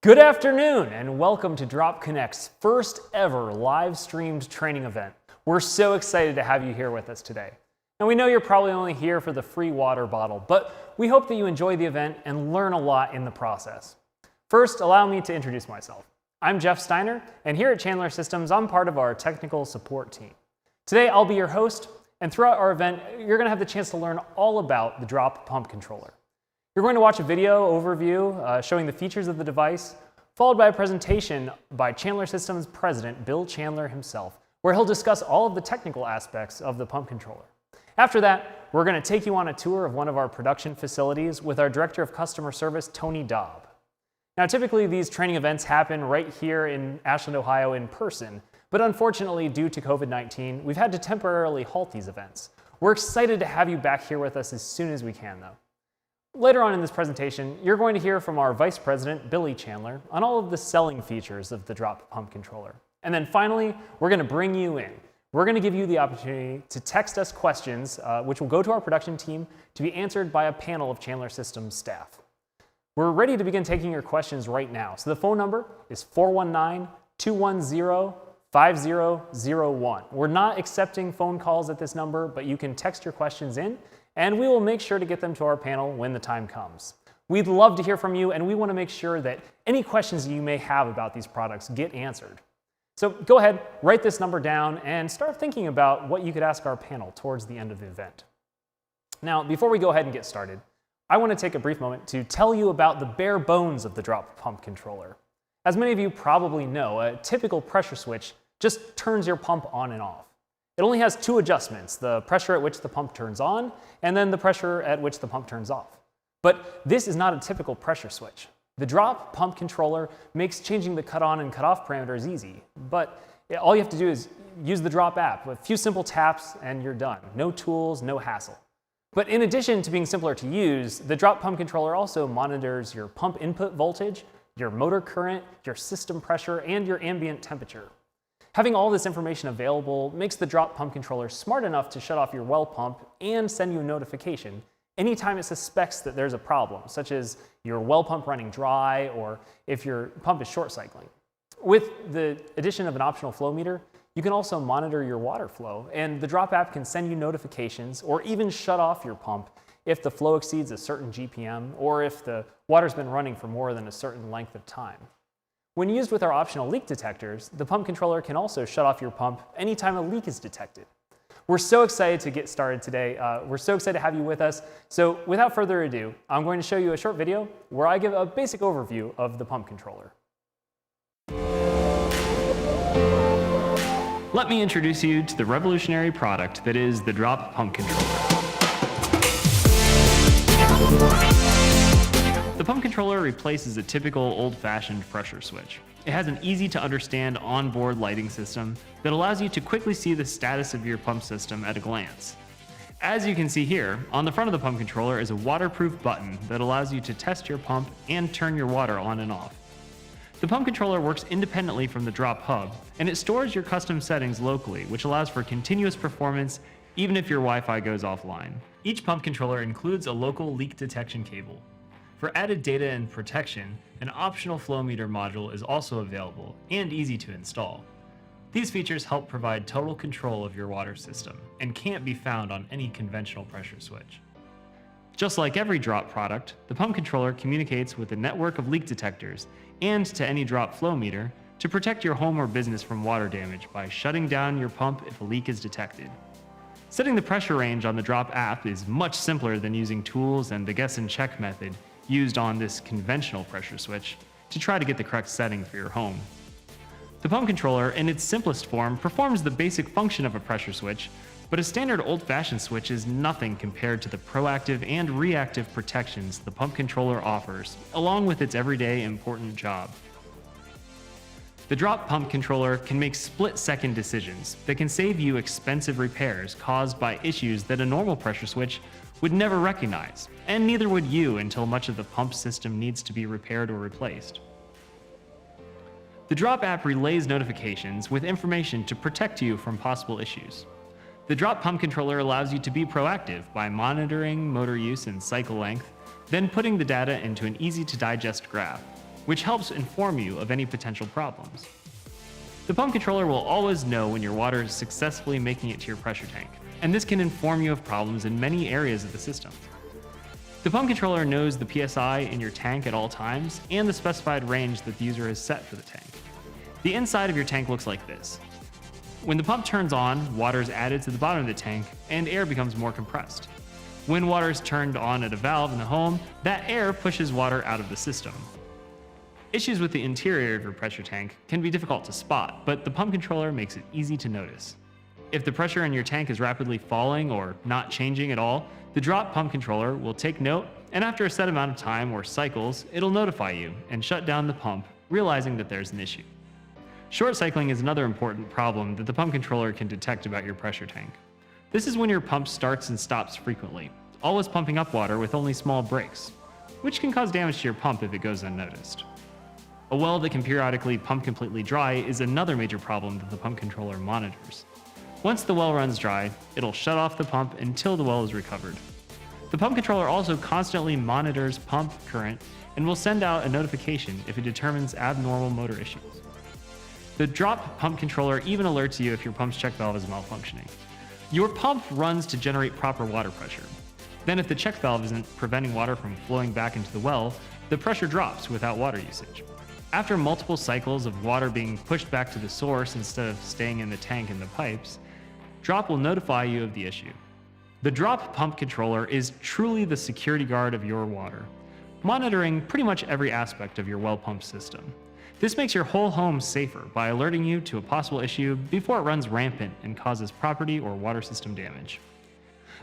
Good afternoon and welcome to Drop Connect's first ever live streamed training event. We're so excited to have you here with us today. And we know you're probably only here for the free water bottle, but we hope that you enjoy the event and learn a lot in the process. First, allow me to introduce myself. I'm Jeff Steiner, and here at Chandler Systems, I'm part of our technical support team. Today, I'll be your host, and throughout our event, you're going to have the chance to learn all about the Drop Pump Controller. You're going to watch a video overview showing the features of the device, followed by a presentation by Chandler Systems President Bill Chandler himself, where he'll discuss all of the technical aspects of the pump controller. After that, we're going to take you on a tour of one of our production facilities with our Director of Customer Service, Tony Daub. Now, typically these training events happen right here in Ashland, Ohio in person, but unfortunately, due to COVID-19, we've had to temporarily halt these events. We're excited to have you back here with us as soon as we can, though. Later on in this presentation, you're going to hear from our Vice President, Billy Chandler, on all of the selling features of the Drop Pump Controller. And then finally, we're going to bring you in. We're going to give you the opportunity to text us questions, which will go to our production team to be answered by a panel of Chandler Systems staff. We're ready to begin taking your questions right now. So the phone number is 419-210-5001. We're not accepting phone calls at this number, but you can text your questions in, and we will make sure to get them to our panel when the time comes. We'd love to hear from you, and we want to make sure that any questions you may have about these products get answered. So go ahead, write this number down, and start thinking about what you could ask our panel towards the end of the event. Now, before we go ahead and get started, I want to take a brief moment to tell you about the bare bones of the Drop Pump Controller. As many of you probably know, a typical pressure switch just turns your pump on and off. It only has two adjustments, the pressure at which the pump turns on, and then the pressure at which the pump turns off. But this is not a typical pressure switch. The Drop Pump Controller makes changing the cut-on and cut-off parameters easy, but all you have to do is use the Drop app. With a few simple taps and you're done. No tools, no hassle. But in addition to being simpler to use, the Drop Pump Controller also monitors your pump input voltage, your motor current, your system pressure, and your ambient temperature. Having all this information available makes the Drop Pump Controller smart enough to shut off your well pump and send you a notification anytime it suspects that there's a problem, such as your well pump running dry or if your pump is short cycling. With the addition of an optional flow meter, you can also monitor your water flow, and the Drop app can send you notifications or even shut off your pump if the flow exceeds a certain GPM or if the water's been running for more than a certain length of time. When used with our optional leak detectors, the pump controller can also shut off your pump anytime a leak is detected. We're so excited to get started today. We're so excited to have you with us. So without further ado, I'm going to show you a short video where I give a basic overview of the pump controller. Let me introduce you to the revolutionary product that is the Drop Pump Controller. The pump controller replaces a typical old-fashioned pressure switch. It has an easy-to-understand onboard lighting system that allows you to quickly see the status of your pump system at a glance. As you can see here, on the front of the pump controller is a waterproof button that allows you to test your pump and turn your water on and off. The pump controller works independently from the Drop hub, and it stores your custom settings locally, which allows for continuous performance even if your Wi-Fi goes offline. Each pump controller includes a local leak detection cable. For added data and protection, an optional flow meter module is also available and easy to install. These features help provide total control of your water system and can't be found on any conventional pressure switch. Just like every Drop product, the pump controller communicates with a network of leak detectors and to any Drop flow meter to protect your home or business from water damage by shutting down your pump if a leak is detected. Setting the pressure range on the Drop app is much simpler than using tools and the guess and check method used on this conventional pressure switch to try to get the correct setting for your home. The pump controller, in its simplest form, performs the basic function of a pressure switch, but a standard old-fashioned switch is nothing compared to the proactive and reactive protections the pump controller offers, along with its everyday important job. The Drop Pump Controller can make split-second decisions that can save you expensive repairs caused by issues that a normal pressure switch would never recognize, and neither would you until much of the pump system needs to be repaired or replaced. The Drop app relays notifications with information to protect you from possible issues. The Drop Pump Controller allows you to be proactive by monitoring motor use and cycle length, then putting the data into an easy-to-digest graph. which helps inform you of any potential problems. The pump controller will always know when your water is successfully making it to your pressure tank, and this can inform you of problems in many areas of the system. The pump controller knows the PSI in your tank at all times and the specified range that the user has set for the tank. The inside of your tank looks like this. When the pump turns on, water is added to the bottom of the tank and air becomes more compressed. When water is turned on at a valve in the home, that air pushes water out of the system. Issues with the interior of your pressure tank can be difficult to spot, but the pump controller makes it easy to notice. If the pressure in your tank is rapidly falling or not changing at all, the drop pump controller will take note, and after a set amount of time or cycles, it'll notify you and shut down the pump, realizing that there's an issue. Short cycling is another important problem that the pump controller can detect about your pressure tank. This is when your pump starts and stops frequently, always pumping up water with only small breaks, which can cause damage to your pump if it goes unnoticed. A well that can periodically pump completely dry is another major problem that the pump controller monitors. Once the well runs dry, it'll shut off the pump until the well is recovered. The pump controller also constantly monitors pump current and will send out a notification if it determines abnormal motor issues. The drop pump controller even alerts you if your pump's check valve is malfunctioning. Your pump runs to generate proper water pressure. Then if the check valve isn't preventing water from flowing back into the well, the pressure drops without water usage. After multiple cycles of water being pushed back to the source instead of staying in the tank and the pipes, drop will notify you of the issue. The drop pump controller is truly the security guard of your water, monitoring pretty much every aspect of your well pump system. This makes your whole home safer by alerting you to a possible issue before it runs rampant and causes property or water system damage.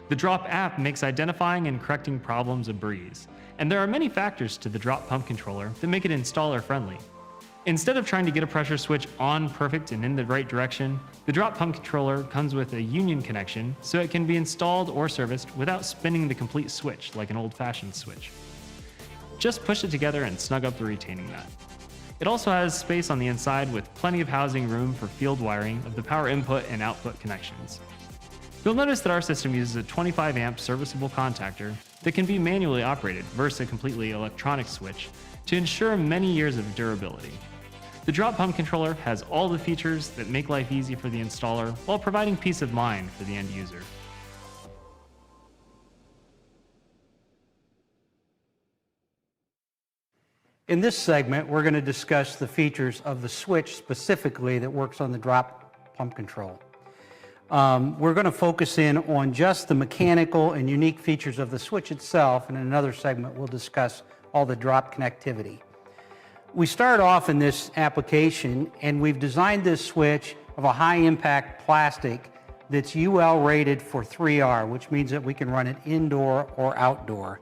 The Drop app makes identifying and correcting problems a breeze, and there are many factors to the Drop pump controller that make it installer friendly. Instead of trying to get a pressure switch on perfect and in the right direction, the Drop pump controller comes with a union connection so it can be installed or serviced without spinning the complete switch like an old-fashioned switch. Just push it together and snug up the retaining nut. It also has space on the inside with plenty of housing room for field wiring of the power input and output connections. You'll notice that our system uses a 25 amp serviceable contactor that can be manually operated versus a completely electronic switch to ensure many years of durability. The Drop pump controller has all the features that make life easy for the installer while providing peace of mind for the end user. In this segment, we're going to discuss the features of the switch specifically that works on the Drop pump control. We're going to focus in on just the mechanical and unique features of the switch itself, and in another segment we'll discuss all the Drop connectivity. We start off in this application and we've designed this switch of a high impact plastic that's UL rated for 3R, which means that we can run it indoor or outdoor.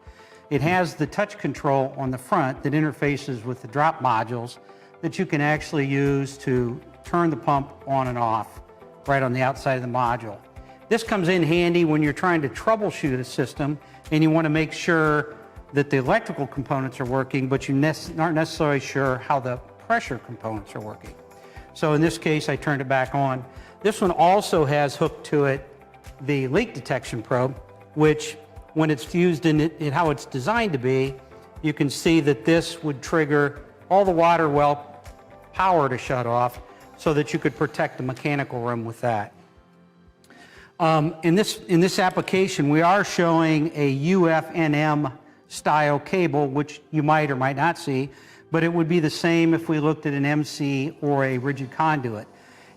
It has the touch control on the front that interfaces with the Drop modules that you can actually use to turn the pump on and off right on the outside of the module. This comes in handy when you're trying to troubleshoot a system and you want to make sure that the electrical components are working, but you aren't necessarily sure how the pressure components are working. So in this case, I turned it back on. This one also has hooked to it the leak detection probe, which when it's used in how it's designed to be, you can see that this would trigger all the water well power to shut off so that you could protect the mechanical room with that. In this application, we are showing a UFNM style cable, which you might or might not see, but it would be the same if we looked at an MC or a rigid conduit.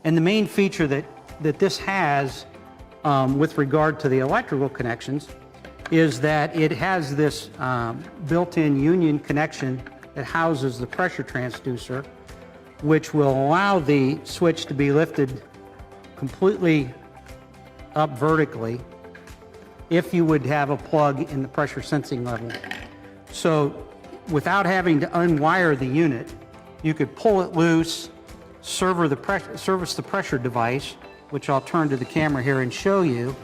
And the main feature that this has with regard to the electrical connections is that it has this built-in union connection that houses the pressure transducer, which will allow the switch to be lifted completely up vertically if you would have a plug in the pressure sensing level. So without having to unwire the unit, you could pull it loose, service the pressure device, which I'll turn to the camera here and show you.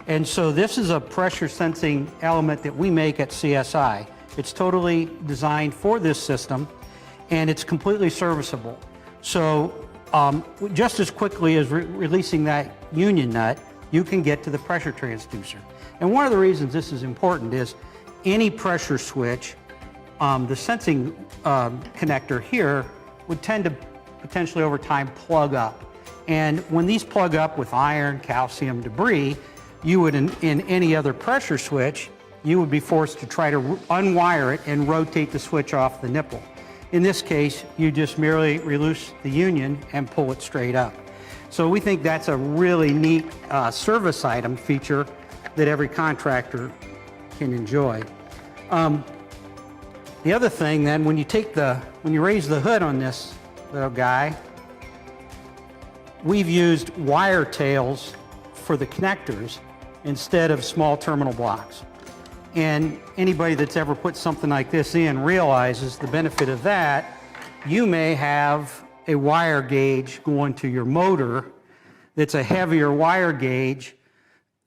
And so this is a pressure sensing element that we make at CSI. It's totally designed for this system and it's completely serviceable. So just as quickly as releasing that union nut, you can get to the pressure transducer. And one of the reasons this is important is any pressure switch the sensing connector here would tend to potentially over time plug up. And when these plug up with iron, calcium, debris, you would, in any other pressure switch, you would be forced to try to unwire it and rotate the switch off the nipple. In this case, you just merely release the union and pull it straight up. So we think that's a really neat service item feature that every contractor can enjoy. The other thing then, when you raise the hood on this little guy, we've used wire tails for the connectors instead of small terminal blocks. And anybody that's ever put something like this in realizes the benefit of that. You may have a wire gauge going to your motor that's a heavier wire gauge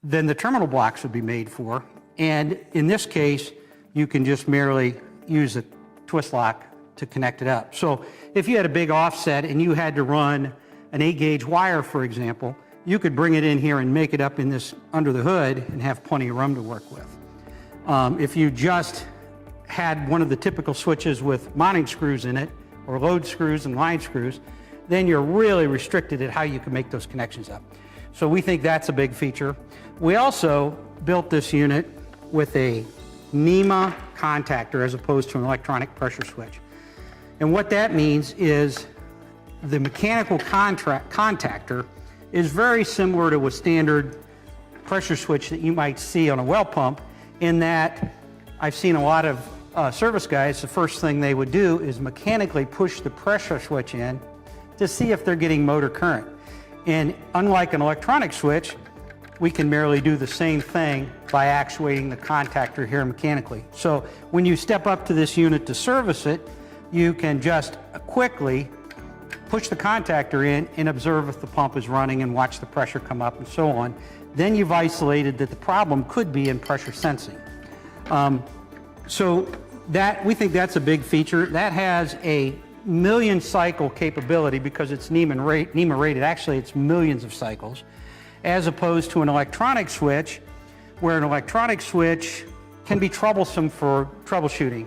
than the terminal blocks would be made for. And in this case, you can just merely use a twist lock to connect it up. So if you had a big offset and you had to run an 8-gauge wire, for example, you could bring it in here and make it up in this under the hood and have plenty of room to work with. If you just had one of the typical switches with mounting screws in it, or load screws and line screws, then you're really restricted at how you can make those connections up. So we think that's a big feature. We also built this unit with a NEMA contactor as opposed to an electronic pressure switch. And what that means is the mechanical contactor is very similar to a standard pressure switch that you might see on a well pump, in that I've seen a lot of service guys, the first thing they would do is mechanically push the pressure switch in to see if they're getting motor current. And unlike an electronic switch, we can merely do the same thing by actuating the contactor here mechanically. So when you step up to this unit to service it, you can just quickly push the contactor in and observe if the pump is running and watch the pressure come up and so on. Then you've isolated that the problem could be in pressure sensing. So we think that's a big feature. That has a 1,000,000 cycle capability because it's NEMA rated. Actually, it's millions of cycles, as opposed to an electronic switch, where an electronic switch can be troublesome for troubleshooting.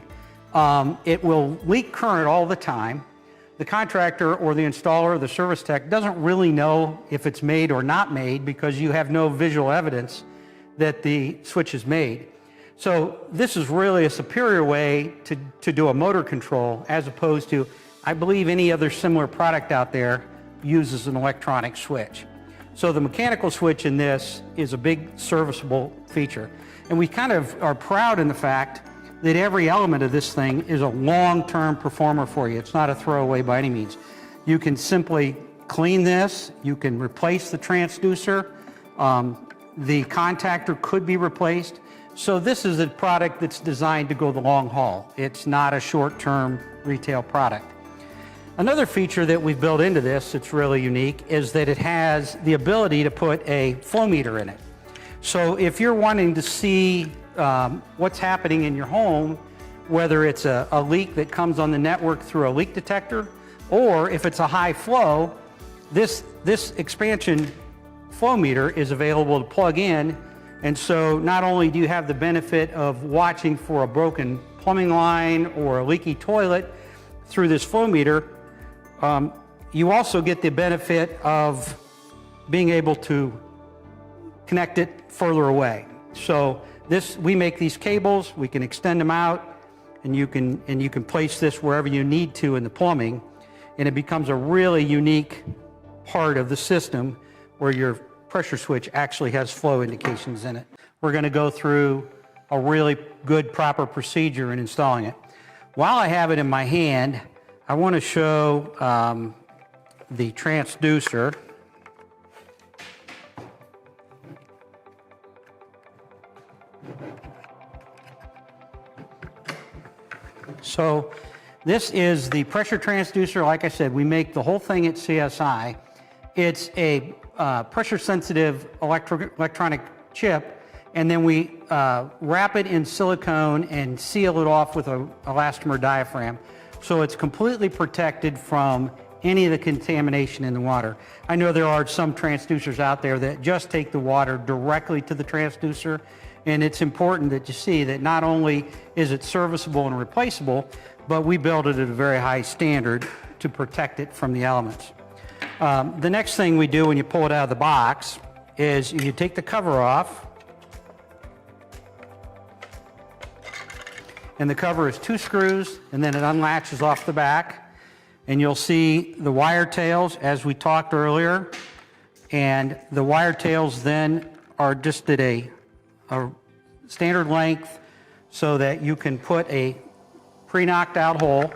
It will leak current all the time. The contractor or the installer or the service tech doesn't really know if it's made or not made because you have no visual evidence that the switch is made. So this is really a superior way to do a motor control, as opposed to, I believe, any other similar product out there uses an electronic switch. So the mechanical switch in this is a big serviceable feature. And we kind of are proud in the fact that every element of this thing is a long-term performer for you. It's not a throwaway by any means. You can simply clean this, you can replace the transducer, the contactor could be replaced. So this is a product that's designed to go the long haul. It's not a short-term retail product. Another feature that we've built into this that's really unique is that it has the ability to put a flow meter in it. So if you're wanting to see what's happening in your home, whether it's a leak that comes on the network through a leak detector, or if it's a high flow, this expansion flow meter is available to plug in. And so not only do you have the benefit of watching for a broken plumbing line or a leaky toilet through this flow meter, you also get the benefit of being able to connect it further away. So we make these cables, we can extend them out, and you can place this wherever you need to in the plumbing, and it becomes a really unique part of the system where your pressure switch actually has flow indications in it. We're going to go through a really good, proper procedure in installing it. While I have it in my hand, I want to show the transducer. So this is the pressure transducer. Like I said, we make the whole thing at CSI. It's a pressure-sensitive electronic chip, and then we wrap it in silicone and seal it off with an elastomer diaphragm. So it's completely protected from any of the contamination in the water. I know there are some transducers out there that just take the water directly to the transducer, And it's important that you see that not only is it serviceable and replaceable, but we build it at a very high standard to protect it from the elements. The next thing we do when you pull it out of the box is you take the cover off, and the cover is 2 screws, and then it unlatches off the back, and you'll see the wire tails as we talked earlier, and the wire tails then are just at a standard length so that you can put a pre-knocked out hole.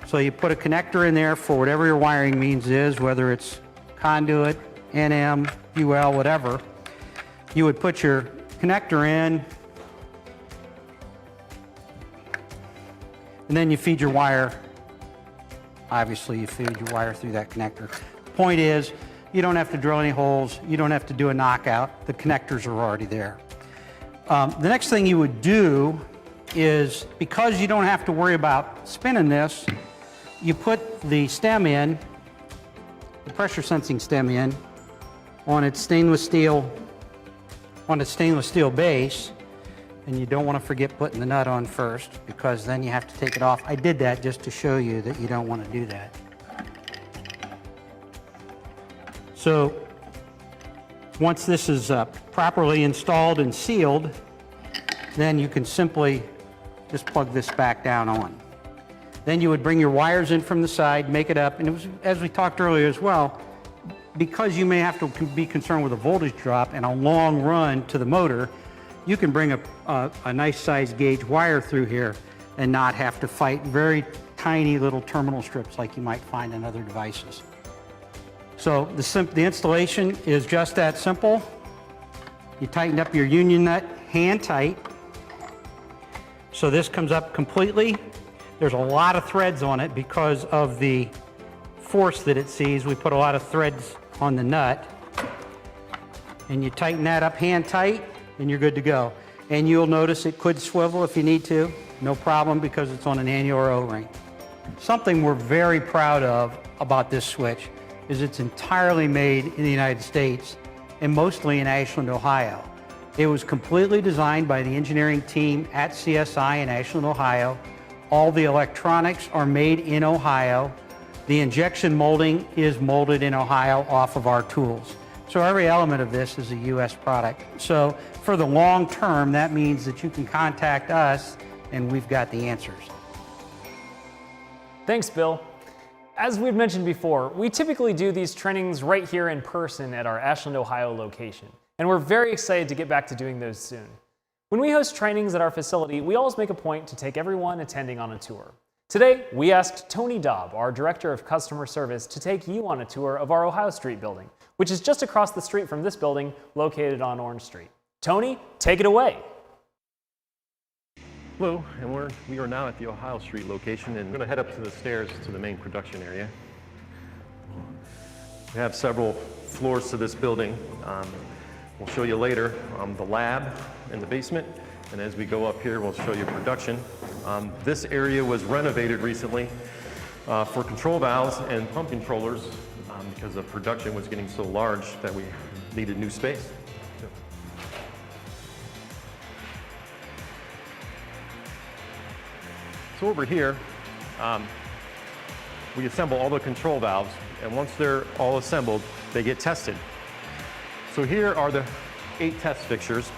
So you put a connector in there for whatever your wiring means is, whether it's conduit, NM, UL, whatever. You would put your connector in, and then you feed your wire. Obviously, you feed your wire through that connector. The point is, you don't have to drill any holes. You don't have to do a knockout. The connectors are already there. The next thing you would do is, because you don't have to worry about spinning this, you put the stem in, the pressure sensing stem in, on its stainless steel base, and you don't want to forget putting the nut on first, because then you have to take it off. I did that just to show you that you don't want to do that. So once this is properly installed and sealed, then you can simply just plug this back down on. Then you would bring your wires in from the side, make it up, and it was, as we talked earlier as well, because you may have to be concerned with a voltage drop and a long run to the motor, you can bring a nice size gauge wire through here and not have to fight very tiny little terminal strips like you might find in other devices. So the installation is just that simple. You tighten up your union nut hand tight. So this comes up completely. There's a lot of threads on it because of the force that it sees. We put a lot of threads on the nut. And you tighten that up hand tight, and you're good to go. And you'll notice it could swivel if you need to. No problem, because it's on an annular O-ring. Something we're very proud of about this switch is it's entirely made in the United States and mostly in Ashland, Ohio. It was completely designed by the engineering team at CSI in Ashland, Ohio. All the electronics are made in Ohio. The injection molding is molded in Ohio off of our tools. So every element of this is a US product. So for the long term, that means that you can contact us and we've got the answers. Thanks, Bill. As we've mentioned before, we typically do these trainings right here in person at our Ashland, Ohio location, and we're very excited to get back to doing those soon. When we host trainings at our facility, we always make a point to take everyone attending on a tour. Today, we asked Tony Daub, our Director of Customer Service, to take you on a tour of our Ohio Street building, which is just across the street from this building located on Orange Street. Tony, take it away. Hello, and we are now at the Ohio Street location, and we're going to head up to the stairs to the main production area. We have several floors to this building. We'll show you later the lab in the basement, and as we go up here, we'll show you production. This area was renovated recently for control valves and pump controllers because the production was getting so large that we needed new space. So over here, we assemble all the control valves, and once they're all assembled, they get tested. So here are the 8 test fixtures.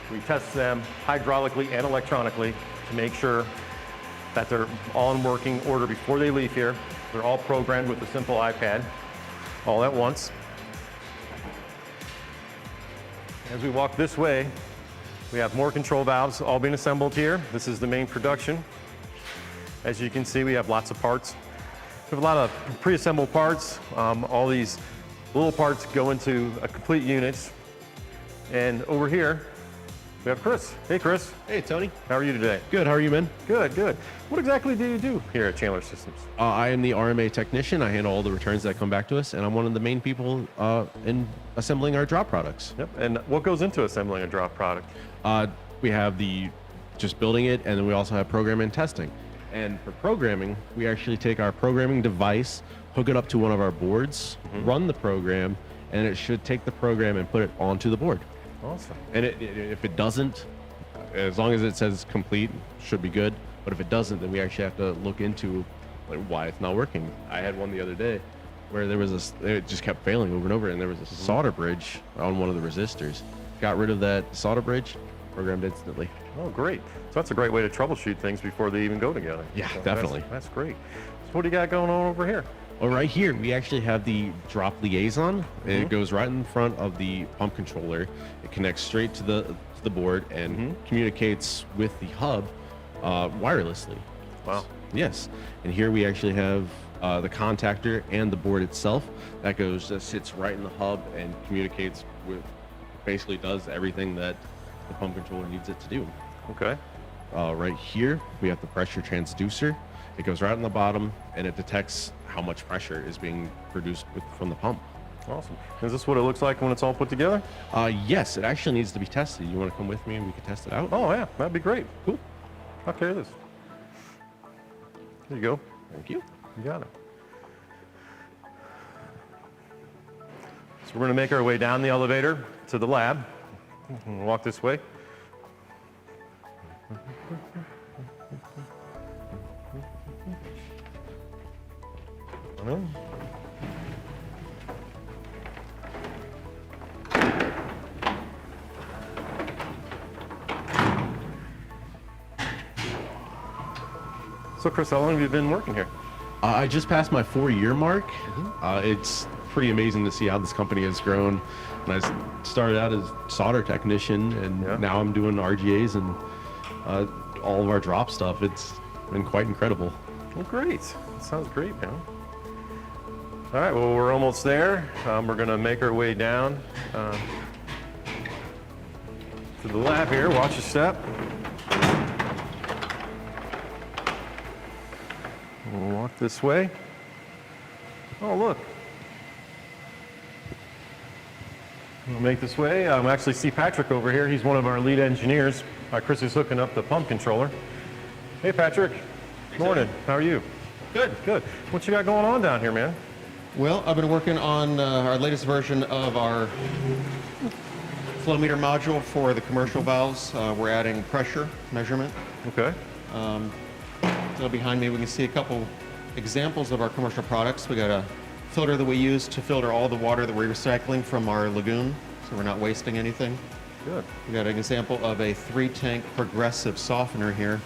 We test them hydraulically and electronically to make sure that they're all in working order before they leave here. They're all programmed with a simple iPad, all at once. As we walk this way, we have more control valves all being assembled here. This is the main production. As you can see, we have lots of parts. We have a lot of pre-assembled parts. All these little parts go into a complete unit. And over here, we have Chris. Hey, Chris. Hey, Tony. How are you today? Good. How are you, man? Good, good. What exactly do you do here at Chandler Systems? I am the RMA technician. I handle all the returns that come back to us, and I'm one of the main people in assembling our drop products. Yep. And what goes into assembling a drop product? We have just building it, and then we also have programming and testing. And for programming, we actually take our programming device, hook it up to one of our boards, run the program, and it should take the program and put it onto the board. Awesome. And if it doesn't, as long as it says complete, should be good. But if it doesn't, then we actually have to look into like why it's not working. I had one the other day where there was it just kept failing over and over, and there was a solder bridge on one of the resistors. Got rid of that solder bridge, programmed instantly. Oh, great. So that's a great way to troubleshoot things before they even go together. Yeah, So definitely. That's great. So what do you got going on over here? Well, right here, we actually have the drop liaison. It goes right in front of the pump controller. It connects straight to the board and communicates with the hub wirelessly. Wow. Yes. And here we actually have the contactor and the board itself. That sits right in the hub and communicates with, basically does everything that the pump controller needs it to do. Okay. Right here, we have the pressure transducer. It goes right on the bottom and it detects how much pressure is being produced from the pump. Awesome. Is this what it looks like when it's all put together? Yes, it actually needs to be tested. You want to come with me and we can test it out? Oh, yeah. That'd be great. Cool. I'll carry this. There you go. Thank you. You got it. So we're going to make our way down the elevator to the lab. We'll walk this way. Come in. So Chris, how long have you been working here? I just passed my 4-year mark. It's pretty amazing to see how this company has grown. And I started out as solder technician, and now I'm doing RGAs and all of our drop stuff. It's been quite incredible. Well, great. That sounds great, man. All right, well, we're almost there. We're going to make our way down to the lab here. Watch your step. We'll walk this way. Oh, look. We'll make this way. Actually see Patrick over here. He's one of our lead engineers. Chris is hooking up the pump controller. Hey, Patrick. Morning. How are you? Good. Good. What you got going on down here, man? Well, I've been working on our latest version of our flow meter module for the commercial valves. We're adding pressure measurement. Okay. So behind me we can see a couple examples of our commercial products. We got a filter that we use to filter all the water that we're recycling from our lagoon, so we're not wasting anything. Good. We got an example of a 3-tank progressive softener here.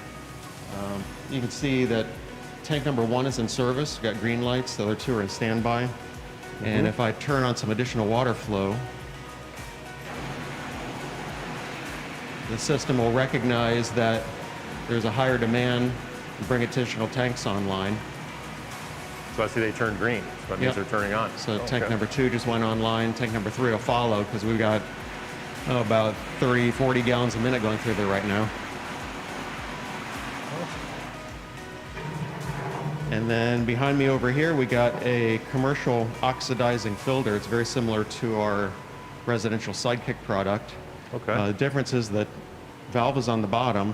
You can see that tank number 1 is in service. We've got green lights. The other 2 are in standby. And if I turn on some additional water flow, the system will recognize that there's a higher demand and bring additional tanks online. So I see they turned green. So that means they're turning on. So Okay. tank number 2 just went online. Tank number 3 will follow because we've got about 30, 40 gallons a minute going through there right now. And then behind me over here, we got a commercial oxidizing filter. It's very similar to our residential Sidekick product. Okay. The difference is that valve is on the bottom,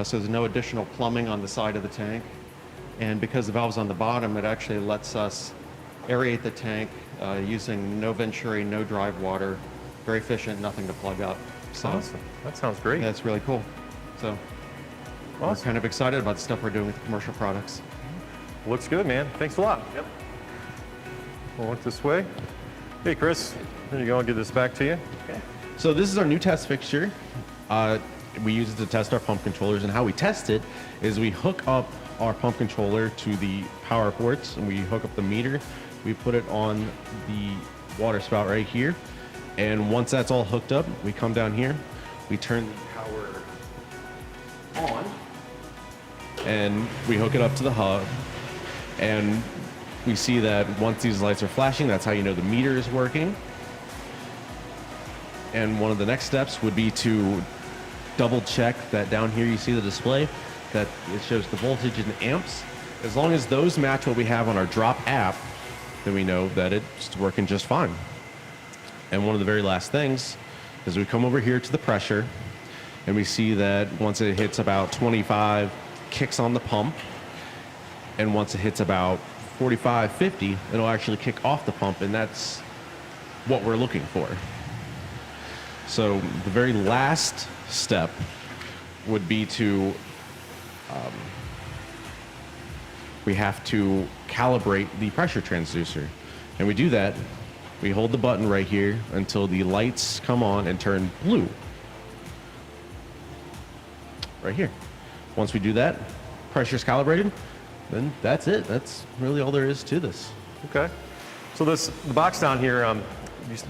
so there's no additional plumbing on the side of the tank. And because the valve's on the bottom, it actually lets us aerate the tank using no venturi, no drive water. Very efficient, nothing to plug up. So Awesome. That sounds great. that's really cool. So we're Awesome. kind of excited about the stuff we're doing with the commercial products. Looks good, man. Thanks a lot. Yep. We'll walk this way. Hey, Chris. There you go. I'll give this back to you. So this is our new test fixture. We use it to test our pump controllers, and how we test it is we hook up our pump controller to the power ports, and we hook up the meter. We put it on the water spout right here, and once that's all hooked up, we come down here, we turn the power on, and we hook it up to the hub, and we see that once these lights are flashing, that's how you know the meter is working. And one of the next steps would be to double check that down here you see the display, that it shows the voltage in amps. As long as those match what we have on our drop app, then we know that it's working just fine. And one of the very last things is we come over here to the pressure, and we see that once it hits about 25, kicks on the pump, and once it hits about 45, 50, it'll actually kick off the pump, and that's what we're looking for. So the very last step would be to, we have to calibrate the pressure transducer. And we do that, we hold the button right here until the lights come on and turn blue. Right here. Once we do that, pressure's calibrated, then that's it. That's really all there is to this. Okay. So the box down here,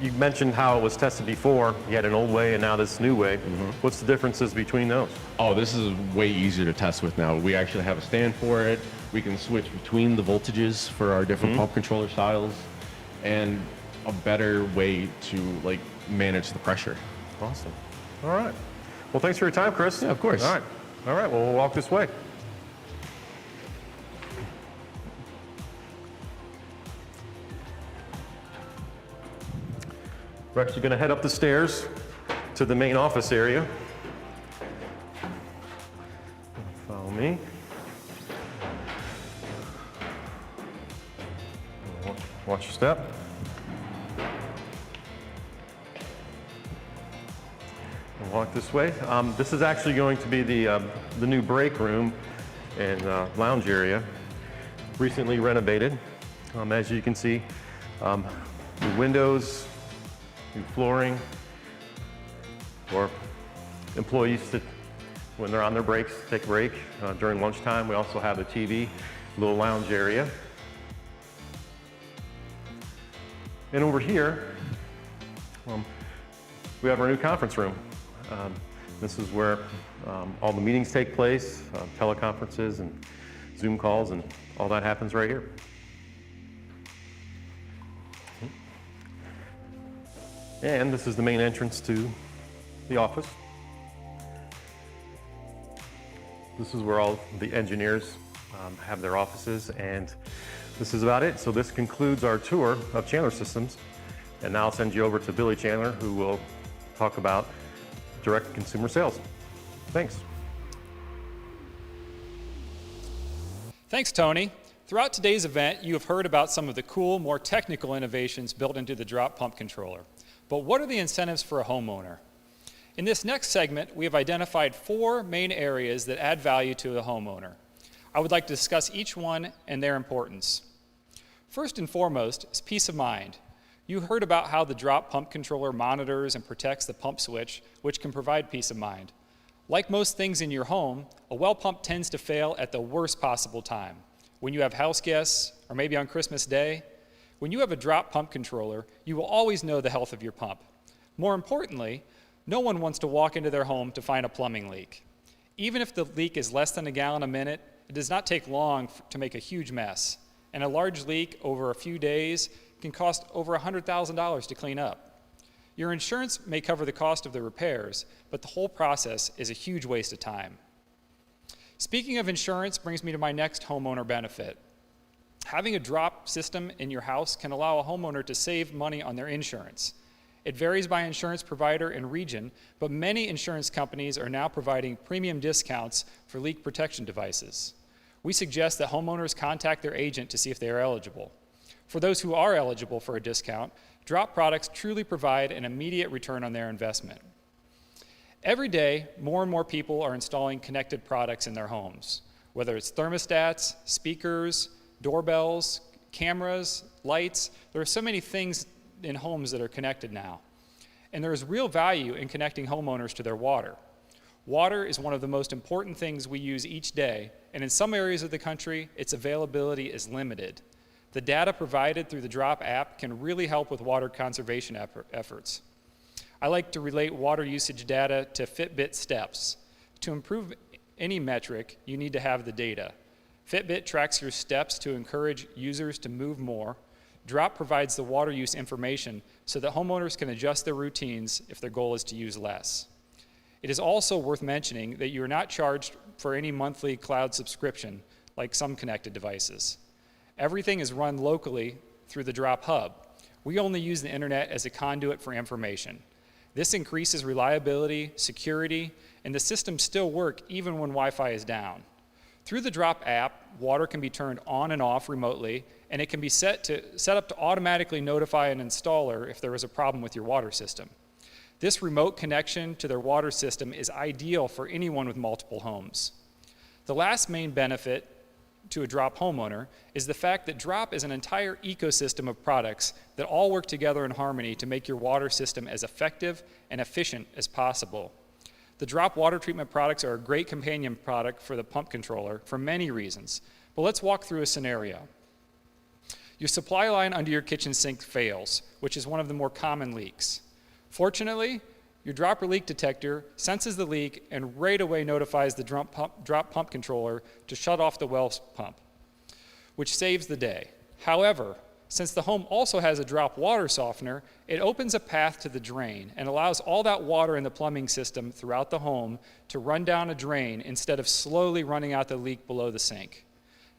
you mentioned how it was tested before. You had an old way and now this new way. What's the differences between those? Oh, this is way easier to test with now. We actually have a stand for it. We can switch between the voltages for our different pump controller styles, and a better way to like manage the pressure. Awesome. All right. Well, thanks for your time, Chris. Yeah, of course. All right. All right. Well, we'll walk this way. We're actually going to head up the stairs to the main office area. Follow me. Watch your step. We'll walk this way. This is actually going to be the new break room and lounge area, recently renovated. As you can see, new windows, new flooring, or employees sit when they're on their breaks, take a break during lunchtime. We also have a TV, little lounge area. And over here, we have our new conference room. This is where all the meetings take place, teleconferences and Zoom calls, and all that happens right here. And this is the main entrance to the office. This is where all the engineers have their offices, and this is about it. So this concludes our tour of Chandler Systems. And now I'll send you over to Billy Chandler, who will talk about direct consumer sales. Thanks. Thanks, Tony. Throughout today's event, you have heard about some of the cool, more technical innovations built into the drop pump controller. But what are the incentives for a homeowner? In this next segment, we have identified 4 main areas that add value to the homeowner. I would like to discuss each one and their importance. First and foremost is peace of mind. You heard about how the drop pump controller monitors and protects the pump switch, which can provide peace of mind. Like most things in your home, a well pump tends to fail at the worst possible time. When you have house guests, or maybe on Christmas Day. When you have a drop pump controller, you will always know the health of your pump. More importantly, no one wants to walk into their home to find a plumbing leak. Even if the leak is less than a gallon a minute, it does not take long to make a huge mess. And a large leak over a few days can cost over $100,000 to clean up. Your insurance may cover the cost of the repairs, but the whole process is a huge waste of time. Speaking of insurance brings me to my next homeowner benefit. Having a drop system in your house can allow a homeowner to save money on their insurance. It varies by insurance provider and region, but many insurance companies are now providing premium discounts for leak protection devices. We suggest that homeowners contact their agent to see if they are eligible. For those who are eligible for a discount, drop products truly provide an immediate return on their investment. Every day, more and more people are installing connected products in their homes, whether it's thermostats, speakers, doorbells, cameras, lights. There are so many things in homes that are connected now. And there is real value in connecting homeowners to their water. Water is one of the most important things we use each day, and in some areas of the country, its availability is limited. The data provided through the Drop app can really help with water conservation efforts. I like to relate water usage data to Fitbit steps. To improve any metric, you need to have the data. Fitbit tracks your steps to encourage users to move more. Drop provides the water use information so that homeowners can adjust their routines if their goal is to use less. It is also worth mentioning that you are not charged for any monthly cloud subscription like some connected devices. Everything is run locally through the Drop Hub. We only use the internet as a conduit for information. This increases reliability, security, and the systems still work even when Wi-Fi is down. Through the Drop app, water can be turned on and off remotely, and it can be set up to automatically notify an installer if there is a problem with your water system. This remote connection to their water system is ideal for anyone with multiple homes. The last main benefit to a drop homeowner is the fact that drop is an entire ecosystem of products that all work together in harmony to make your water system as effective and efficient as possible. The drop water treatment products are a great companion product for the pump controller for many reasons, but let's walk through a scenario. Your supply line under your kitchen sink fails, which is one of the more common leaks. Fortunately, your dropper leak detector senses the leak and right away notifies the drop pump controller to shut off the well pump, which saves the day. However, since the home also has a drop water softener, it opens a path to the drain and allows all that water in the plumbing system throughout the home to run down a drain instead of slowly running out the leak below the sink.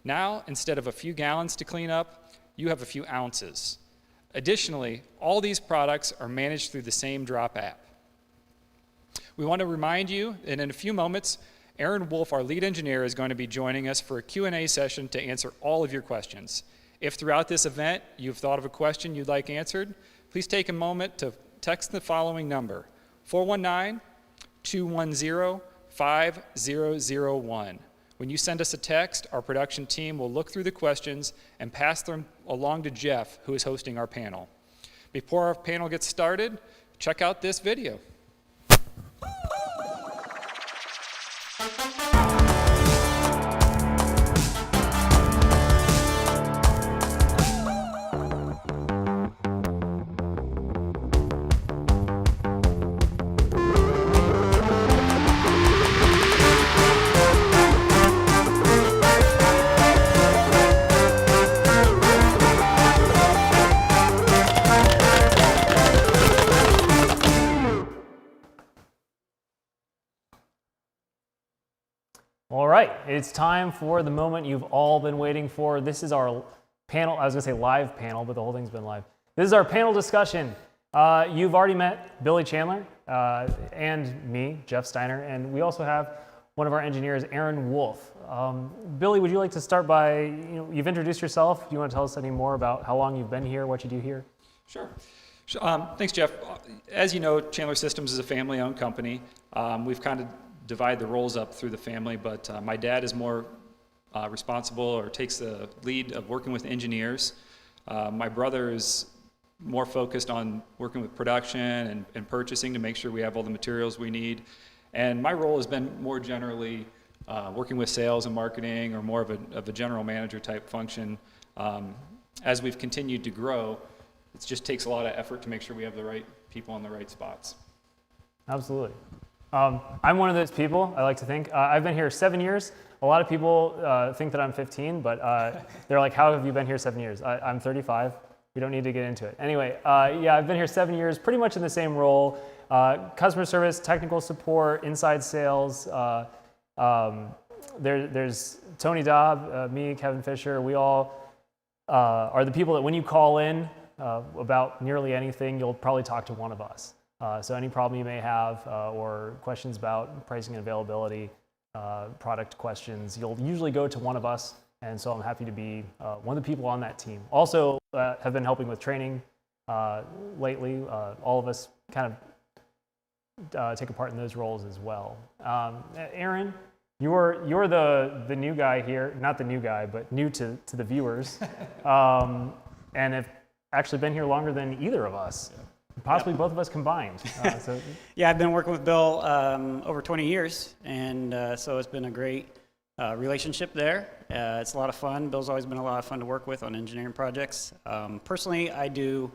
Now, instead of a few gallons to clean up, you have a few ounces. Additionally, all these products are managed through the same drop app. We want to remind you that in a few moments, Aaron Wolf, our lead engineer, is going to be joining us for a Q&A session to answer all of your questions. If throughout this event you've thought of a question you'd like answered, please take a moment to text the following number, 419-210-5001. When you send us a text, our production team will look through the questions and pass them along to Jeff, who is hosting our panel. Before our panel gets started, check out this video. All right, it's time for the moment you've all been waiting for. This is our panel. I was gonna say live panel, but the whole thing's been live. This is our panel discussion. You've already met Billy Chandler and me, Jeff Steiner, and we also have one of our engineers, Aaron Wolf. Billy, would you like to start by, you've introduced yourself. Do you want to tell us any more about how long you've been here, what you do here? Sure. Thanks, Jeff. As you know, Chandler Systems is a family-owned company. We've kind of divide the roles up through the family, but my dad is more responsible or takes the lead of working with engineers. My brother is more focused on working with production and purchasing to make sure we have all the materials we need. And my role has been more generally working with sales and marketing, or more of a general manager type function. As we've continued to grow, it just takes a lot of effort to make sure we have the right people in the right spots. Absolutely. I'm one of those people, I like to think. I've been here 7 years. A lot of people think that I'm 15, but they're like, how have you been here 7 years? I'm 35. We don't need to get into it. Anyway, yeah, I've been here 7 years, pretty much in the same role. Customer service, technical support, inside sales. There's Tony Daub, me, Kevin Fixture. We all are the people that when you call in about nearly anything, you'll probably talk to one of us. So any problem you may have or questions about pricing and availability, product questions, you'll usually go to one of us. And so I'm happy to be one of the people on that team. Also have been helping with training lately. All of us kind of take a part in those roles as well. Aaron, you're the new guy here, not the new guy, but new to the viewers, and have actually been here longer than either of us. Yeah. Possibly both of us combined. Yeah, I've been working with Bill over 20 years, and so it's been a great relationship there. It's a lot of fun. Bill's always been a lot of fun to work with on engineering projects. Personally, I do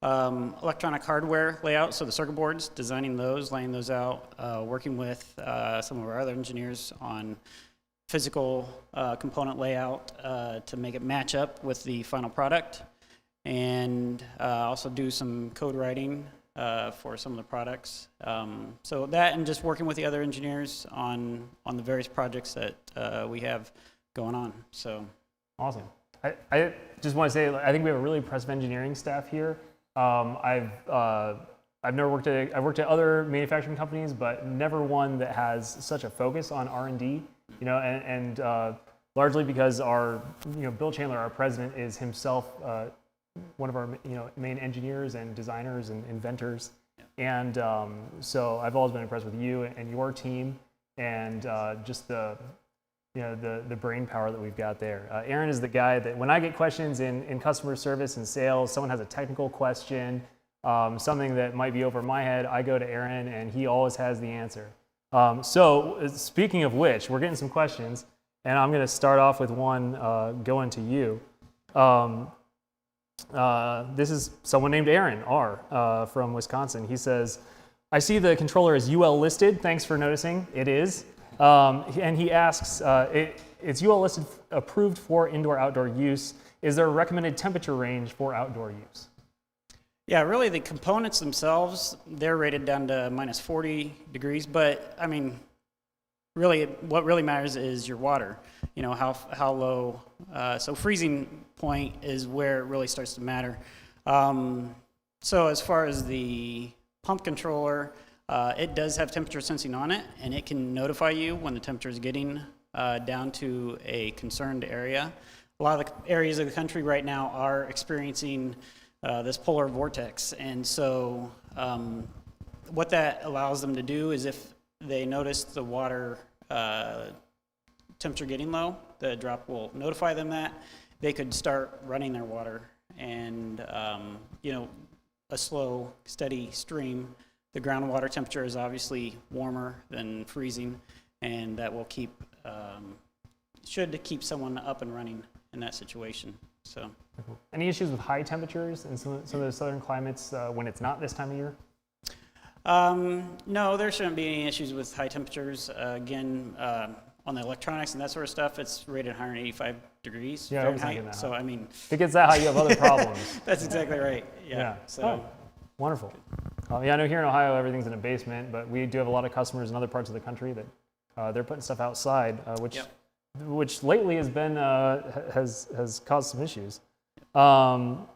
electronic hardware layout, so the circuit boards, designing those, laying those out, working with some of our other engineers on physical component layout to make it match up with the final product. And also do some code writing for some of the products. So that, and just working with the other engineers on the various projects that we have going on. So awesome. I just want to say, I think we have a really impressive engineering staff here. I've never worked at, I've worked at other manufacturing companies, but never one that has such a focus on R&D. And largely because our, Bill Chandler, our president, is himself one of our main engineers and designers and inventors. And so I've always been impressed with you and your team, and just the brain power that we've got there. Aaron is the guy that when I get questions in customer service and sales, someone has a technical question, something that might be over my head, I go to Aaron and he always has the answer. So speaking of which, we're getting some questions, and I'm going to start off with one going to you. This is someone named Aaron R. From Wisconsin. He says, I see the controller is UL listed. Thanks for noticing. It is. And he asks, it's UL listed approved for indoor-outdoor use. Is there a recommended temperature range for outdoor use? Yeah, really the components themselves, they're rated down to minus 40 degrees, but I mean, really what really matters is your water, you know, how low, so freezing point is where it really starts to matter. So as far as the pump controller, it does have temperature sensing on it, and it can notify you when the temperature is getting down to a concerned area. A lot of the areas of the country right now are experiencing this polar vortex, and so what that allows them to do is if they notice the water temperature getting low, the drop will notify them that they could start running their water, and you know, a slow, steady stream. The groundwater temperature is obviously warmer than freezing, and that will should keep someone up and running in that situation. So, any issues with high temperatures in some of the southern climates when it's not this time of year? No, there shouldn't be any issues with high temperatures. Again, on the electronics and that sort of stuff, it's rated 185 degrees Fahrenheit. So, I mean, if it gets that high, you have other problems. That's exactly right. Yeah. So, wonderful. Yeah, I know here in Ohio everything's in a basement, but we do have a lot of customers in other parts of the country that they're putting stuff outside, which lately has been has caused some issues. Someone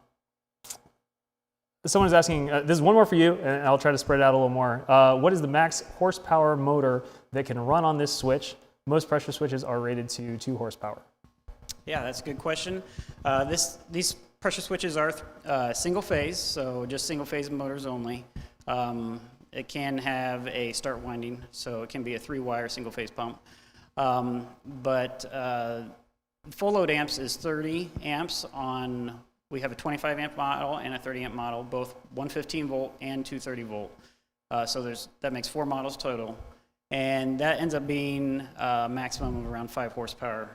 is asking, this is one more for you, and I'll try to spread it out a little more. What is the max horsepower motor that can run on this switch? Most pressure switches are rated to 2 horsepower. Yeah, that's a good question. These pressure switches are single phase, so just single phase motors only. It can have a start winding, so it can be a 3-wire single phase pump. But full load amps is 30 amps on, we have a 25 amp model and a 30 amp model, both 115 volt and 230 volt. So that makes 4 models total. And that ends up being a maximum of around 5 horsepower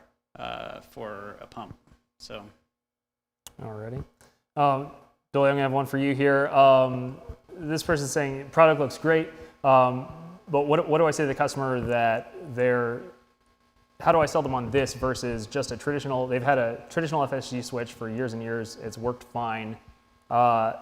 for a pump. So. Alrighty. Billy, I'm gonna have one for you here. This person's saying product looks great, but what do I say to the customer that how do I sell them on this versus just a traditional, they've had a traditional FSG switch for years and years, it's worked fine. How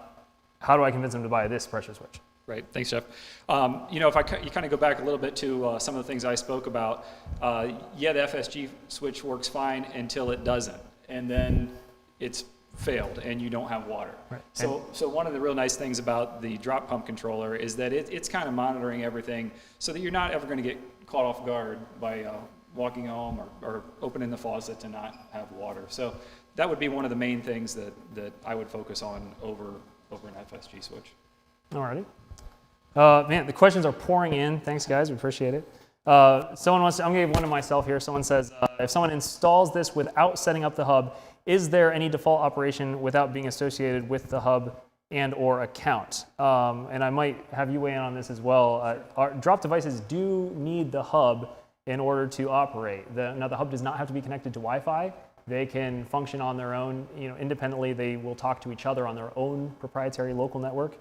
do I convince them to buy this pressure switch? Right, thanks, Jeff. You know, if you kind of go back a little bit to some of the things I spoke about, yeah, the FSG switch works fine until it doesn't, and then it's failed and you don't have water. Right. So one of the real nice things about the drop pump controller is that it's kind of monitoring everything so that you're not ever going to get caught off guard by walking home or opening the faucet to not have water. So that would be one of the main things that I would focus on over an FSG switch. Alrighty. Man, the questions are pouring in. Thanks, guys. We appreciate it. Someone wants to, I'm going to give one to myself here. Someone says, if someone installs this without setting up the hub, is there any default operation without being associated with the hub and or account? And I might have you weigh in on this as well. Our drop devices do need the hub in order to operate. Now, the hub does not have to be connected to Wi-Fi. They can function on their own, independently. They will talk to each other on their own proprietary local network.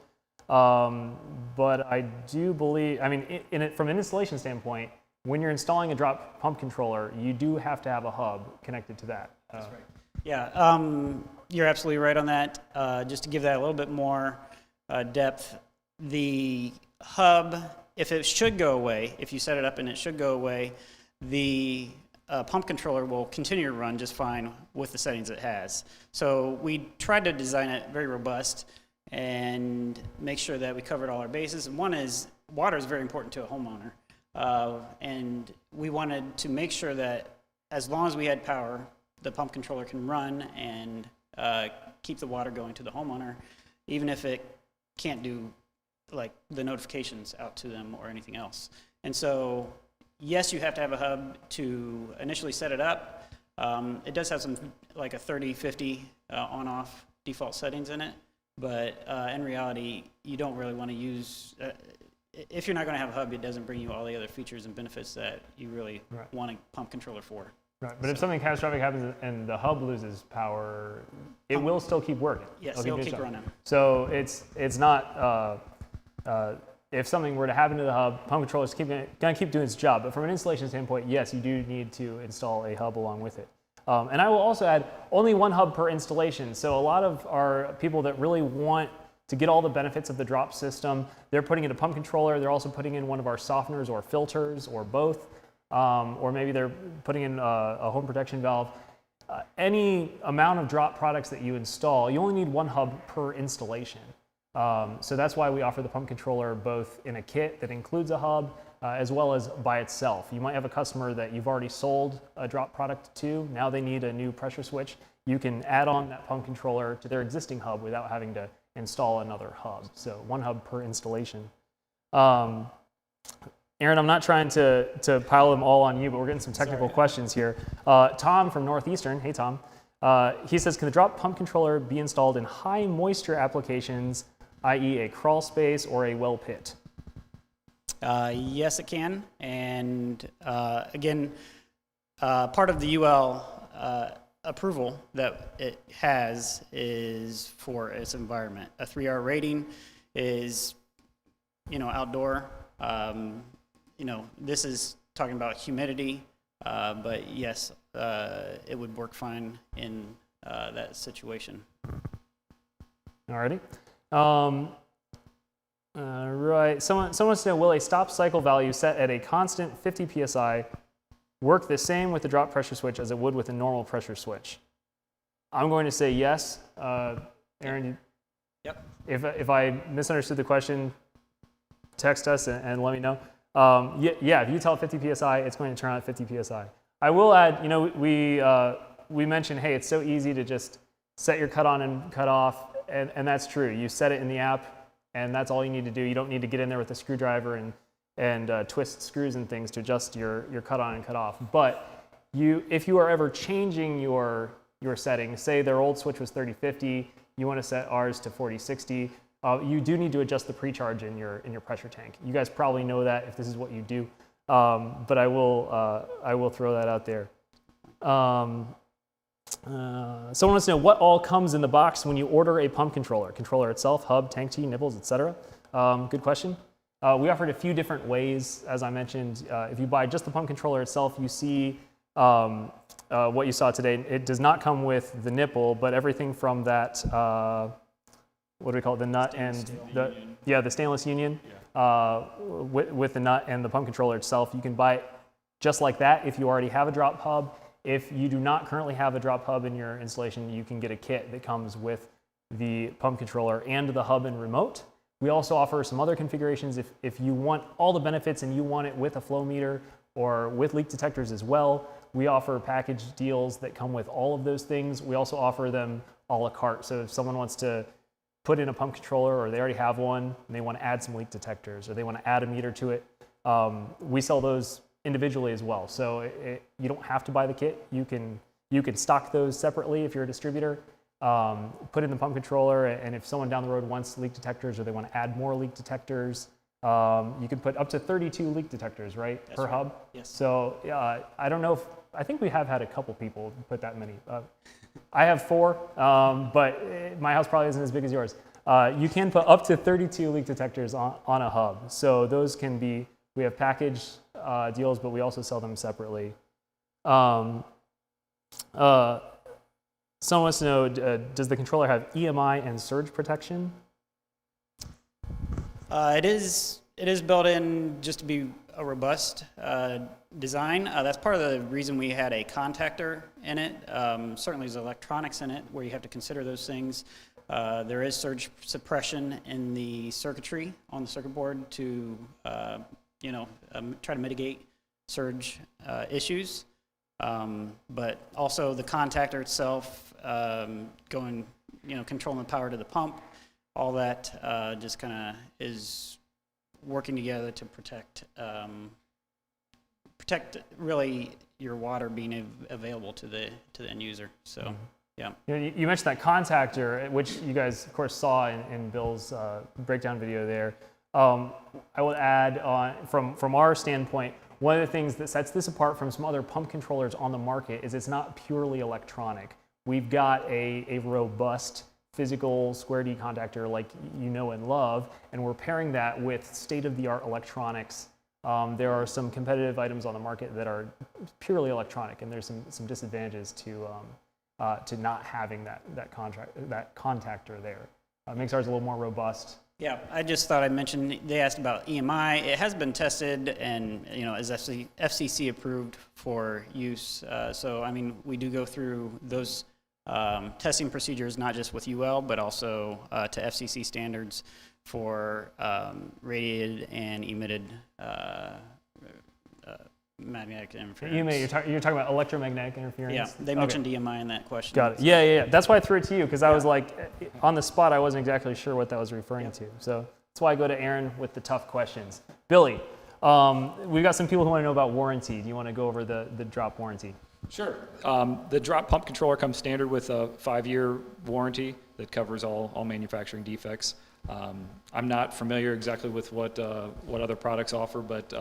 But I do believe, from an installation standpoint, when you're installing a drop pump controller, you do have to have a hub connected to that. That's right. Yeah, you're absolutely right on that. Just to give that a little bit more depth, the hub, if it should go away, if you set it up and it should go away, the pump controller will continue to run just fine with the settings it has. So we tried to design it very robust and make sure that we covered all our bases. And one is, water is very important to a homeowner. And we wanted to make sure that as long as we had power, the pump controller can run and keep the water going to the homeowner, even if it can't do like the notifications out to them or anything else. And so, yes, you have to have a hub to initially set it up. It does have some, like a 30-50 on-off default settings in it, but in reality, you don't really want to use, if you're not going to have a hub, it doesn't bring you all the other features and benefits that you really want a pump controller for. Right, but if something catastrophic happens and the hub loses power, it will still keep working. Yes, it'll keep running. So it's not, if something were to happen to the hub, pump controller is going to keep doing its job. But from an installation standpoint, yes, you do need to install a hub along with it. And I will also add only one hub per installation. So a lot of our people that really want to get all the benefits of the drop system, they're putting in a pump controller. They're also putting in one of our softeners or filters or both. Or maybe they're putting in a home protection valve. Any amount of drop products that you install, you only need one hub per installation. So that's why we offer the pump controller both in a kit that includes a hub as well as by itself. You might have a customer that you've already sold a drop product to. Now they need a new pressure switch. You can add on that pump controller to their existing hub without having to install another hub. So one hub per installation. Aaron, I'm not trying to pile them all on you, but we're getting some technical questions here. Tom from Northeastern, hey Tom, he says, can the drop pump controller be installed in high moisture applications, i.e. a crawl space or a well pit? Yes, it can. And again, part of the UL approval that it has is for its environment. A 3R rating is, outdoor. This is talking about humidity, but yes, it would work fine in that situation. Alrighty. Right. Someone wants to know, will a stop cycle value set at a constant 50 psi work the same with the drop pressure switch as it would with a normal pressure switch? I'm going to say yes. Aaron, Yep. If I misunderstood the question, text us and let me know. Yeah, if you tell it 50 psi, it's going to turn out 50 psi. I will add, we mentioned, hey, it's so easy to just set your cut on and cut off, and that's true. You set it in the app, and that's all you need to do. You don't need to get in there with a screwdriver and twist screws and things to adjust your cut on and cut off. But if you are ever changing your settings, say their old switch was 30-50, you want to set ours to 40-60, you do need to adjust the precharge in your pressure tank. You guys probably know that if this is what you do, but I will throw that out there. Someone wants to know what all comes in the box when you order a pump controller. Controller itself, hub, tank tee, nibbles, etc. Good question. We offered a few different ways, as I mentioned. If you buy just the pump controller itself, you see what you saw today. It does not come with the nipple, but everything from that, what do we call it, the nut and the stainless union with the nut and the pump controller itself. You can buy it just like that if you already have a drop hub. If you do not currently have a drop hub in your installation, you can get a kit that comes with the pump controller and the hub and remote. We also offer some other configurations if you want all the benefits and you want it with a flow meter or with leak detectors as well. We offer package deals that come with all of those things. We also offer them a la carte. So if someone wants to put in a pump controller or they already have one and they want to add some leak detectors or they want to add a meter to it, we sell those individually as well. So you don't have to buy the kit. You can stock those separately if you're a distributor. Put in the pump controller, and if someone down the road wants leak detectors or they want to add more leak detectors, you can put up to 32 leak detectors, right, per hub? Yes. So I don't know I think we have had a couple people put that many. I have 4, but my house probably isn't as big as yours. You can put up to 32 leak detectors on a hub. So those can be, we have package deals, but we also sell them separately. Someone wants to know, does the controller have EMI and surge protection? It is built in just to be a robust design. That's part of the reason we had a contactor in it. Certainly there's electronics in it where you have to consider those things. There is surge suppression in the circuitry on the circuit board to try to mitigate surge issues. But also the contactor itself, controlling the power to the pump, all that just kind of is working together to protect really your water being available to the end user. So, yeah. You mentioned that contactor, which you guys, of course, saw in Bill's breakdown video there. I would add from our standpoint, one of the things that sets this apart from some other pump controllers on the market is it's not purely electronic. We've got a robust physical square D contactor like you know and love, and we're pairing that with state-of-the-art electronics. There are some competitive items on the market that are purely electronic, and there's some disadvantages to not having that contactor there. It makes ours a little more robust. Yeah, I just thought I'd mention, they asked about EMI. It has been tested and, is FCC approved for use. So, I mean, we do go through those testing procedures, not just with UL, but also to FCC standards for radiated and emitted magnetic interference. You're talking about electromagnetic interference? Yeah, they mentioned EMI in that question. Got it. Yeah. That's why I threw it to you, because I was like, on the spot, I wasn't exactly sure what that was referring to. So that's why I go to Aaron with the tough questions. Billy, we've got some people who want to know about warranty. Do you want to go over the drop warranty? Sure. The drop pump controller comes standard with a 5-year warranty that covers all manufacturing defects. I'm not familiar exactly with what other products offer, but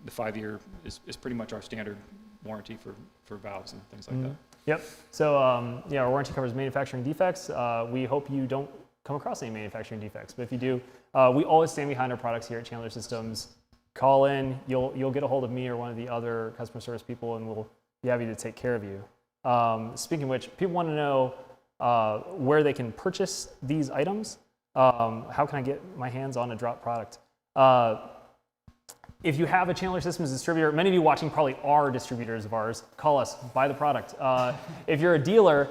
the 5-year is pretty much our standard warranty for valves and things like that. Yep. So our warranty covers manufacturing defects. We hope you don't come across any manufacturing defects, but if you do, we always stand behind our products here at Chandler Systems. Call in. You'll get a hold of me or one of the other customer service people, and we'll be happy to take care of you. Speaking of which, people want to know where they can purchase these items. How can I get my hands on a drop product? If you have a Chandler Systems distributor, many of you watching probably are distributors of ours. Call us, buy the product. If you're a dealer,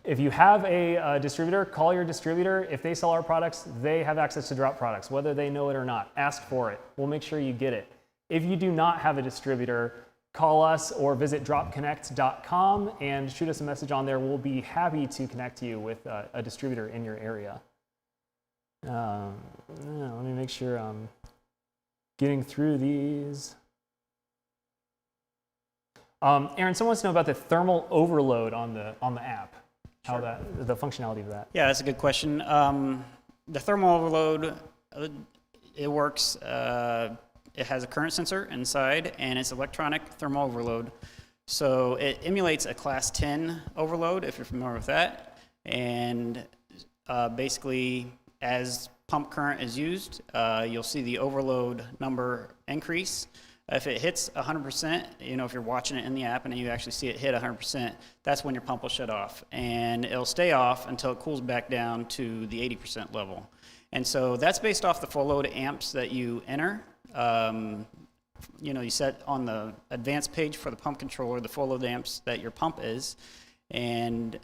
if you have a distributor, call your distributor. If they sell our products, they have access to drop products, whether they know it or not. Ask for it. We'll make sure you get it. If you do not have a distributor, call us or visit dropconnect.com and shoot us a message on there. We'll be happy to connect you with a distributor in your area. Let me make sure I'm getting through these. Aaron, someone wants to know about the thermal overload on the app. How the functionality of that. Yeah, that's a good question. The thermal overload, it works. It has a current sensor inside, and it's electronic thermal overload. So it emulates a class 10 overload, if you're familiar with that. And basically, as pump current is used, you'll see the overload number increase. If it hits 100%, if you're watching it in the app and you actually see it hit 100%, that's when your pump will shut off. And it'll stay off until it cools back down to the 80% level. And so that's based off the full load amps that you enter. You set on the advanced page for the pump controller the full load amps that your pump is. And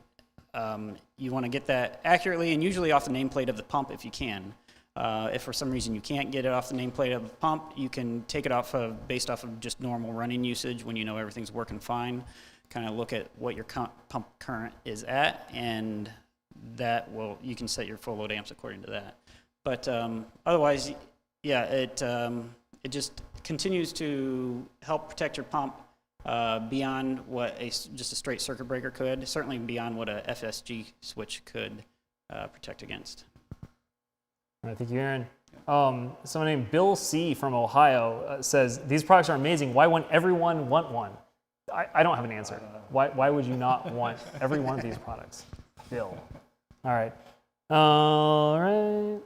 you want to get that accurately and usually off the nameplate of the pump if you can. If for some reason you can't get it off the nameplate of the pump, you can take it based off of just normal running usage when you know everything's working fine. Kind of look at what your pump current is at, and you can set your full load amps according to that. But otherwise, yeah, it just continues to help protect your pump beyond what just a straight circuit breaker could, certainly beyond what a FSG switch could protect against. All right, thank you, Aaron. Someone named Bill C. from Ohio says, these products are amazing. Why wouldn't everyone want one? I don't have an answer. Why would you not want every one of these products? Bill. All right. All right.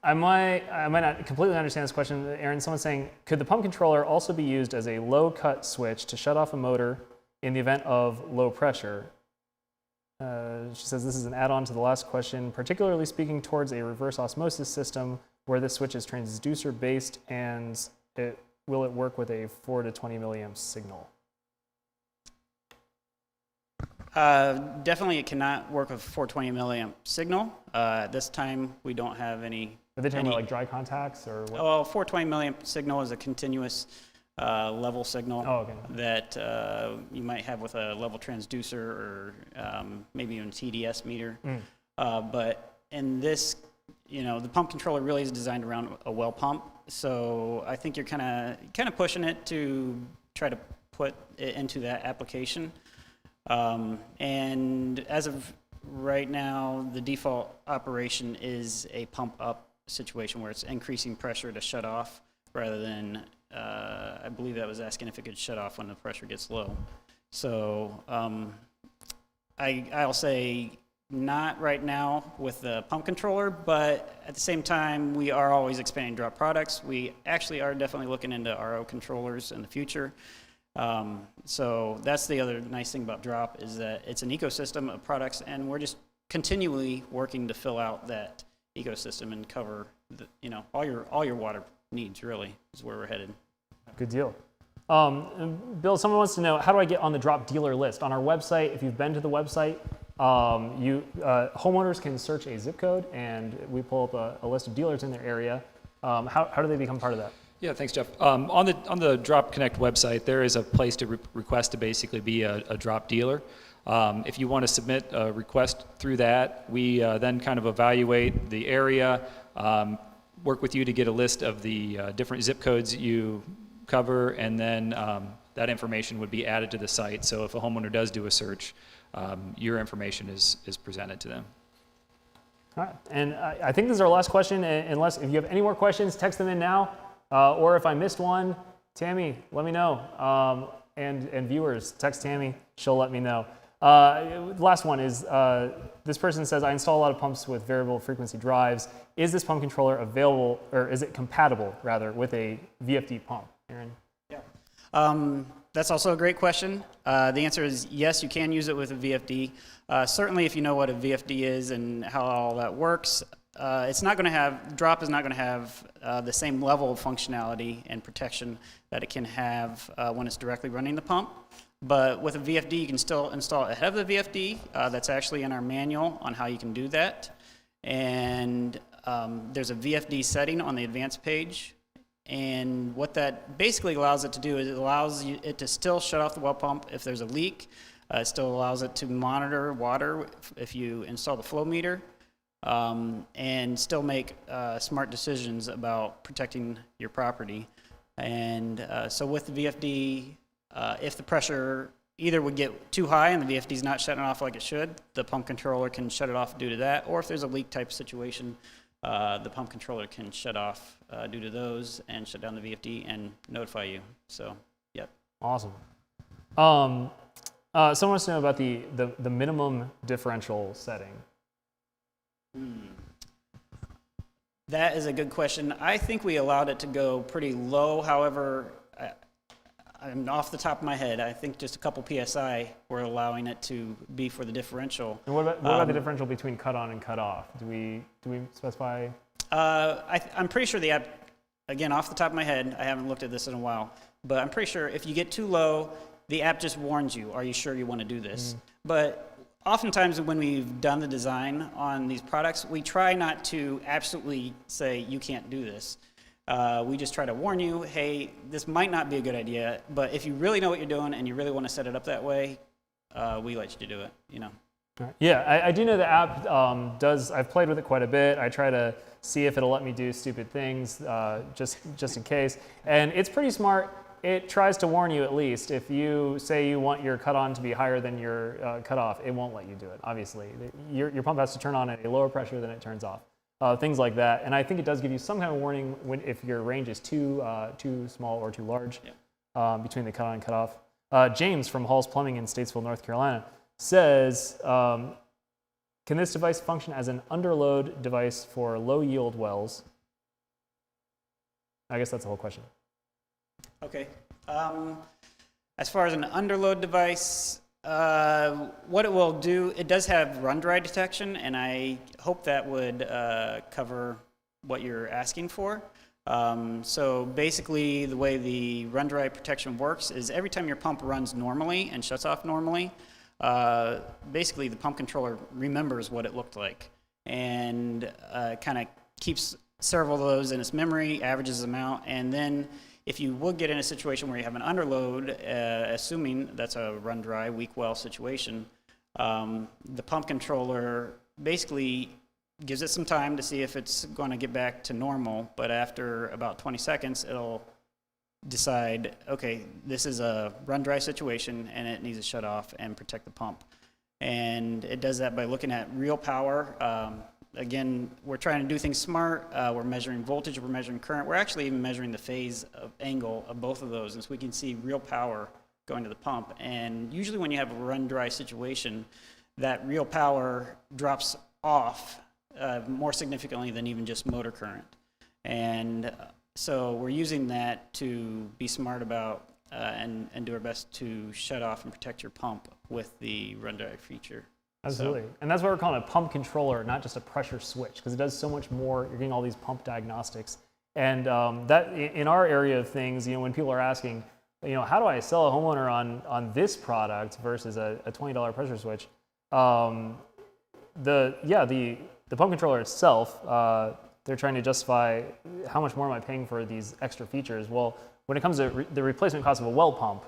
I might not completely understand this question, Aaron. Someone's saying, could the pump controller also be used as a low cut switch to shut off a motor in the event of low pressure? She says this is an add-on to the last question, particularly speaking towards a reverse osmosis system where this switch is transducer based, and will it work with a 4 to 20 milliamp signal? Definitely it cannot work with 420 milliamp signal. At this time, we don't have any. Are they talking about like dry contacts or what? Well, 420 milliamp signal is a continuous level signal Oh, okay. that you might have with a level transducer or maybe even a TDS meter. But in this, the pump controller really is designed around a well pump. So I think you're kind of pushing it to try to put it into that application. And as of right now, the default operation is a pump up situation where it's increasing pressure to shut off rather than, I believe that was asking if it could shut off when the pressure gets low. So I'll say not right now with the pump controller, but at the same time, we are always expanding drop products. We actually are definitely looking into RO controllers in the future. So that's the other nice thing about drop is that it's an ecosystem of products, and we're just continually working to fill out that ecosystem and cover all your water needs. Really is where we're headed. Good deal. Bill, someone wants to know, how do I get on the drop dealer list? On our website, if you've been to the website, homeowners can search a zip code, and we pull up a list of dealers in their area. How do they become part of that? Yeah, thanks, Jeff. On the Drop Connect website, there is a place to request to basically be a drop dealer. If you want to submit a request through that, we then kind of evaluate the area, work with you to get a list of the different zip codes you cover, and then that information would be added to the site. So if a homeowner does do a search, your information is presented to them. All right, and I think this is our last question. Unless if you have any more questions, text them in now. Or if I missed one, Tammy, let me know. And viewers, text Tammy, she'll let me know. Last one is, this person says, I install a lot of pumps with variable frequency drives. Is this pump controller available, or is it compatible, rather, with a VFD pump? Aaron? Yeah. That's also a great question. The answer is yes, you can use it with a VFD. Certainly if you know what a VFD is and how all that works, it's not going to have, drop is not going to have the same level of functionality and protection that it can have when it's directly running the pump. But with a VFD, you can still install it ahead of the VFD. That's actually in our manual on how you can do that. And there's a VFD setting on the advanced page. And what that basically allows it to do is it allows it to still shut off the well pump if there's a leak. It still allows it to monitor water if you install the flow meter. And still make smart decisions about protecting your property. And so with the VFD, if the pressure either would get too high and the VFD is not shutting off like it should, the pump controller can shut it off due to that. Or if there's a leak type situation, the pump controller can shut off due to those and shut down the VFD and notify you. So, yep. Awesome. Someone wants to know about the minimum differential setting. That is a good question. I think we allowed it to go pretty low. However, I'm off the top of my head. I think just a couple PSI we're allowing it to be for the differential. And what about the differential between cut on and cut off? Do we specify? I'm pretty sure the app, again, off the top of my head, I haven't looked at this in a while, but I'm pretty sure if you get too low, the app just warns you, are you sure you want to do this? But oftentimes when we've done the design on these products, we try not to absolutely say you can't do this. We just try to warn you, hey, this might not be a good idea, but if you really know what you're doing and you really want to set it up that way, we let you do it, Yeah, I do know the app does. I've played with it quite a bit. I try to see if it'll let me do stupid things just in case, and it's pretty smart. It tries to warn you at least. If you say you want your cut on to be higher than your cut off, it won't let you do it, obviously. Your pump has to turn on at a lower pressure than it turns off. Things like that. And I think it does give you some kind of warning if your range is too small or too large between the cut on and cut off. James from Hall's Plumbing in Statesville, North Carolina says, can this device function as an underload device for low yield wells? I guess that's the whole question. Okay. As far as an underload device, what it will do, it does have run dry detection, and I hope that would cover what you're asking for. So basically, the way the run dry protection works is every time your pump runs normally and shuts off normally, basically the pump controller remembers what it looked like and kind of keeps several of those in its memory, averages them out, and then If you would get in a situation where you have an underload, assuming that's a run dry, weak well situation, the pump controller basically gives it some time to see if it's going to get back to normal, but after about 20 seconds, it'll decide, okay, this is a run dry situation and it needs to shut off and protect the pump. And it does that by looking at real power. Again, we're trying to do things smart. We're measuring voltage, we're measuring current. We're actually even measuring the phase of angle of both of those, and so we can see real power going to the pump. And usually when you have a run dry situation, that real power drops off more significantly than even just motor current. And so we're using that to be smart about and do our best to shut off and protect your pump with the run dry feature. Absolutely. And that's why we're calling it a pump controller, not just a pressure switch, because it does so much more. You're getting all these pump diagnostics. And that in our area of things, when people are asking, how do I sell a homeowner on this product versus a $20 pressure switch? The pump controller itself, they're trying to justify how much more am I paying for these extra features. Well, when it comes to the replacement cost of a well pump,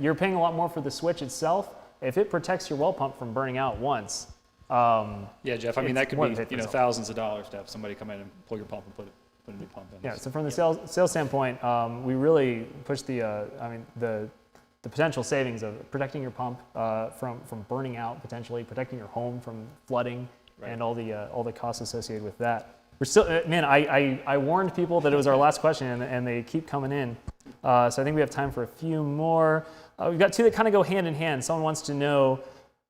you're paying a lot more for the switch itself. If it protects your well pump from burning out once, yeah, Jeff. I mean, that could more be than $50. thousands of dollars to have somebody come in and pull your pump and put a new pump in. Yeah. So from the sales standpoint, we really push the potential savings of protecting your pump from burning out, potentially protecting your home from flooding, and all the costs associated with that. We're still, man. I warned people that it was our last question, and they keep coming in. So I think we have time for a few more. We've got two that kind of go hand in hand. Someone wants to know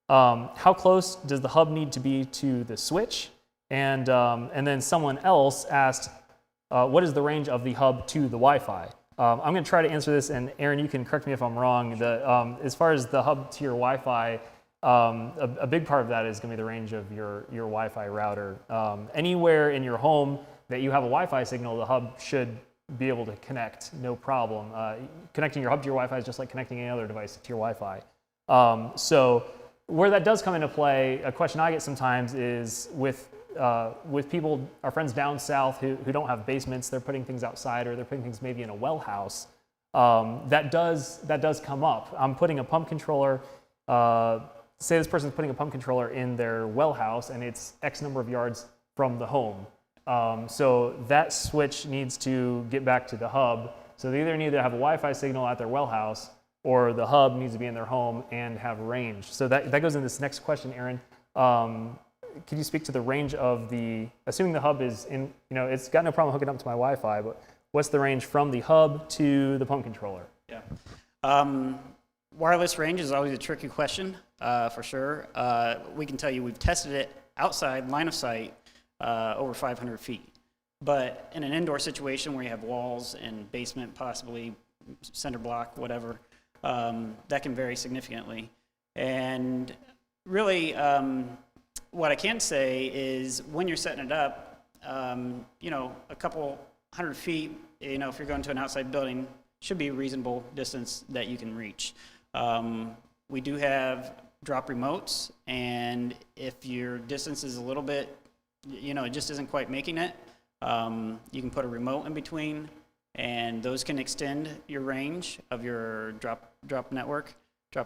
how close does the hub need to be to the switch, and then someone else asked, what is the range of the hub to the Wi-Fi? I'm going to try to answer this, and Aaron, you can correct me if I'm wrong. As far as the hub to your Wi-Fi, a big part of that is going to be the range of your Wi-Fi router. Anywhere in your home that you have a Wi-Fi signal, the hub should be able to connect, no problem. Connecting your hub to your Wi-Fi is just like connecting any other device to your Wi-Fi. So where that does come into play, a question I get sometimes is with people, our friends down south who don't have basements, they're putting things outside, or they're putting things maybe in a well house. That does come up. I'm putting a pump controller. Say this person's putting a pump controller in their well house, and it's X number of yards from the home. So that switch needs to get back to the hub. So they either need to have a Wi-Fi signal at their well house, or the hub needs to be in their home and have range. So that goes in this next question, Aaron. Could you speak to the range of assuming the hub is in, it's got no problem hooking up to my Wi-Fi, but what's the range from the hub to the pump controller? Yeah. Wireless range is always a tricky question, for sure. We can tell you we've tested it outside, line of sight, over 500 feet. But in an indoor situation where you have walls and basement, possibly cinder block, whatever, that can vary significantly. And really, what I can say is when you're setting it up, a couple 100 feet, if you're going to an outside building, should be a reasonable distance that you can reach. We do have drop remotes, and if your distance is a little bit, it just isn't quite making it, you can put a remote in between, and those can extend your range of your drop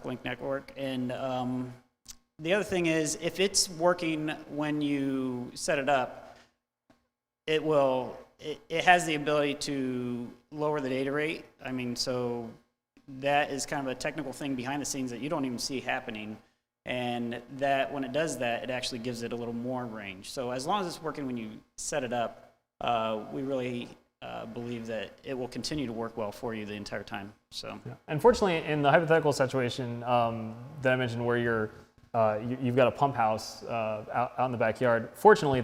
link network. And the other thing is, if it's working when you set it up, it has the ability to lower the data rate. I mean, so that is kind of a technical thing behind the scenes that you don't even see happening. And that when it does that, it actually gives it a little more range. So as long as it's working when you set it up, we really believe that it will continue to work well for you the entire time. So, yeah. Unfortunately, in the hypothetical situation that I mentioned, where you've got a pump house out in the backyard. Fortunately,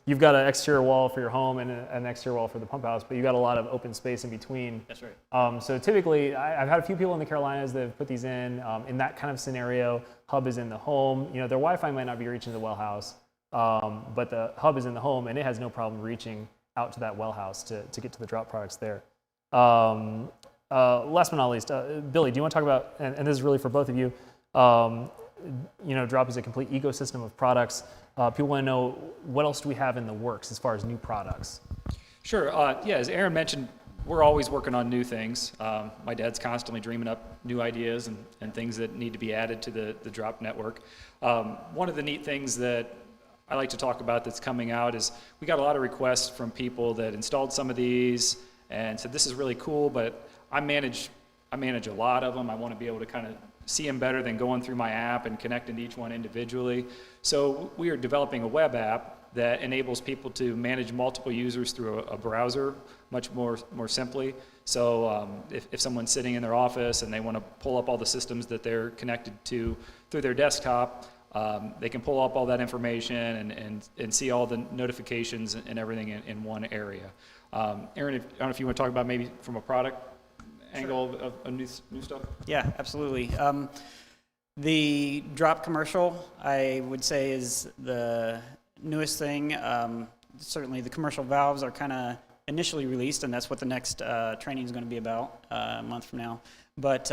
you've got an exterior wall for your home and an exterior wall for the pump house, but you've got a lot of open space in between. That's right. So typically, I've had a few people in the Carolinas that have put these in that kind of scenario. Hub is in the home. Their Wi-Fi might not be reaching the well house, but the hub is in the home, and it has no problem reaching out to that well house to get to the drop products there. Last but not least, Billy, do you want to talk about, and this is really for both of you, Drop is a complete ecosystem of products. People want to know, what else do we have in the works as far as new products? Sure. Yeah, as Aaron mentioned, we're always working on new things. My dad's constantly dreaming up new ideas and things that need to be added to the drop network. One of the neat things that I like to talk about that's coming out is we got a lot of requests from people that installed some of these and said, this is really cool, but I manage a lot of them. I want to be able to kind of see them better than going through my app and connecting to each one individually. So we are developing a web app that enables people to manage multiple users through a browser much more simply. So if someone's sitting in their office and they want to pull up all the systems that they're connected to through their desktop, they can pull up all that information and see all the notifications and everything in one area. Aaron, I don't know if you want to talk about maybe from a product angle of new stuff? Yeah, absolutely. The drop commercial, I would say, is the newest thing. Certainly the commercial valves are kind of initially released, and that's what the next training is going to be about a month from now. But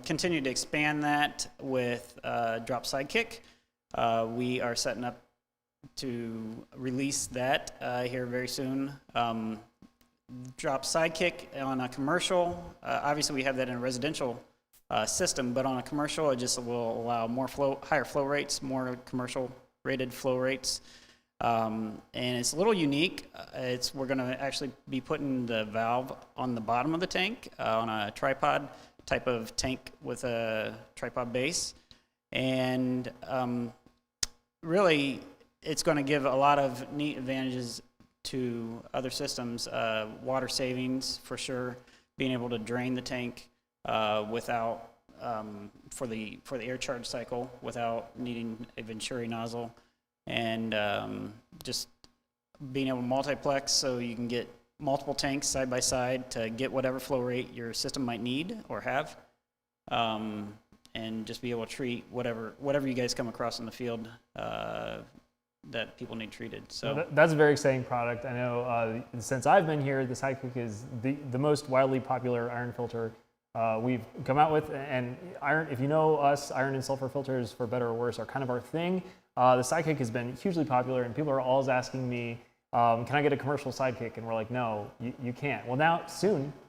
continue to expand that with Drop Sidekick. We are setting up to release that here very soon. Drop Sidekick on a commercial, obviously we have that in a residential system, but on a commercial it just will allow higher flow rates, more commercial rated flow rates. And it's a little unique. We're going to actually be putting the valve on the bottom of the tank on a tripod type of tank with a tripod base. And really, it's going to give a lot of neat advantages to other systems. Water savings, for sure, being able to drain the tank without, for the air charge cycle, without needing a Venturi nozzle. And just being able to multiplex so you can get multiple tanks side by side to get whatever flow rate your system might need or have, and just be able to treat whatever you guys come across in the field that people need treated. So that's a very exciting product. I know since I've been here, the Sidekick is the most widely popular iron filter we've come out with. And iron, if you know us, iron and sulfur filters, for better or worse, are kind of our thing. The Sidekick has been hugely popular, and people are always asking me, can I get a commercial Sidekick? And we're like, no, you can't. Well, now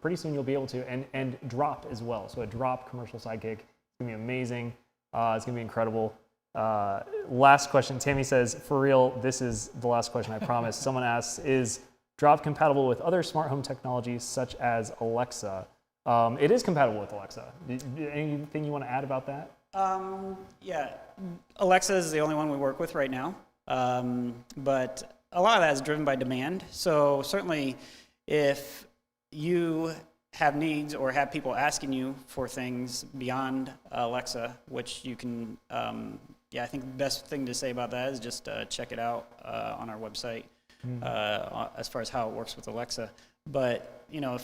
pretty soon you'll be able to, and drop as well. So a drop commercial Sidekick, it's gonna be amazing. It's gonna be incredible. Last question, Tammy says, for real, this is the last question, I promise. Someone asks, is drop compatible with other smart home technologies such as Alexa? It is compatible with Alexa. Anything you want to add about that? Yeah, Alexa is the only one we work with right now, but a lot of that is driven by demand. So certainly if you have needs or have people asking you for things beyond Alexa, which you can, I think the best thing to say about that is just check it out on our website as far as how it works with Alexa. But, you know,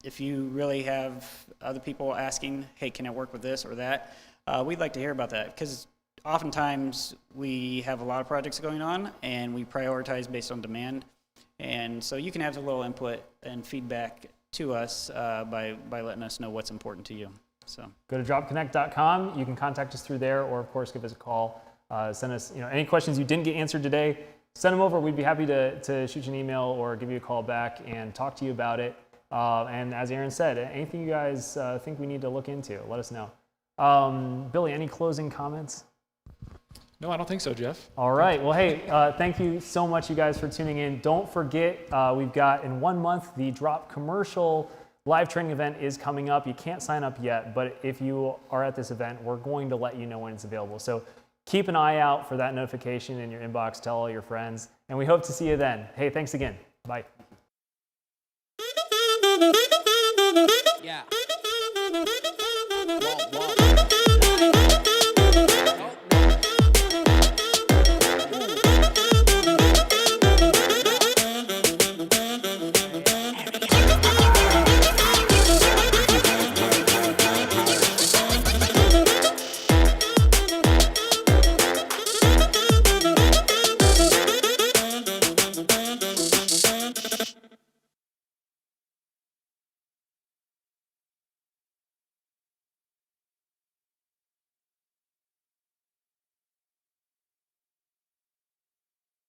if you really have other people asking, hey, can it work with this or that? We'd like to hear about that, because oftentimes we have a lot of projects going on and we prioritize based on demand. And so you can have a little input and feedback to us by letting us know what's important to you. So go to dropconnect.com. You can contact us through there, or of course give us a call. Send us any questions you didn't get answered today. Send them over. We'd be happy to shoot you an email or give you a call back and talk to you about it. And as Aaron said, anything you guys think we need to look into, let us know. Billy, any closing comments? No, I don't think so, Jeff. All right. Well, hey, thank you so much, you guys, for tuning in. Don't forget, we've got in 1 month, the Drop commercial live training event is coming up. You can't sign up yet, but if you are at this event, we're going to let you know when it's available. So keep an eye out for that notification in your inbox. Tell all your friends, and we hope to see you then. Hey, thanks again. Bye. Yeah.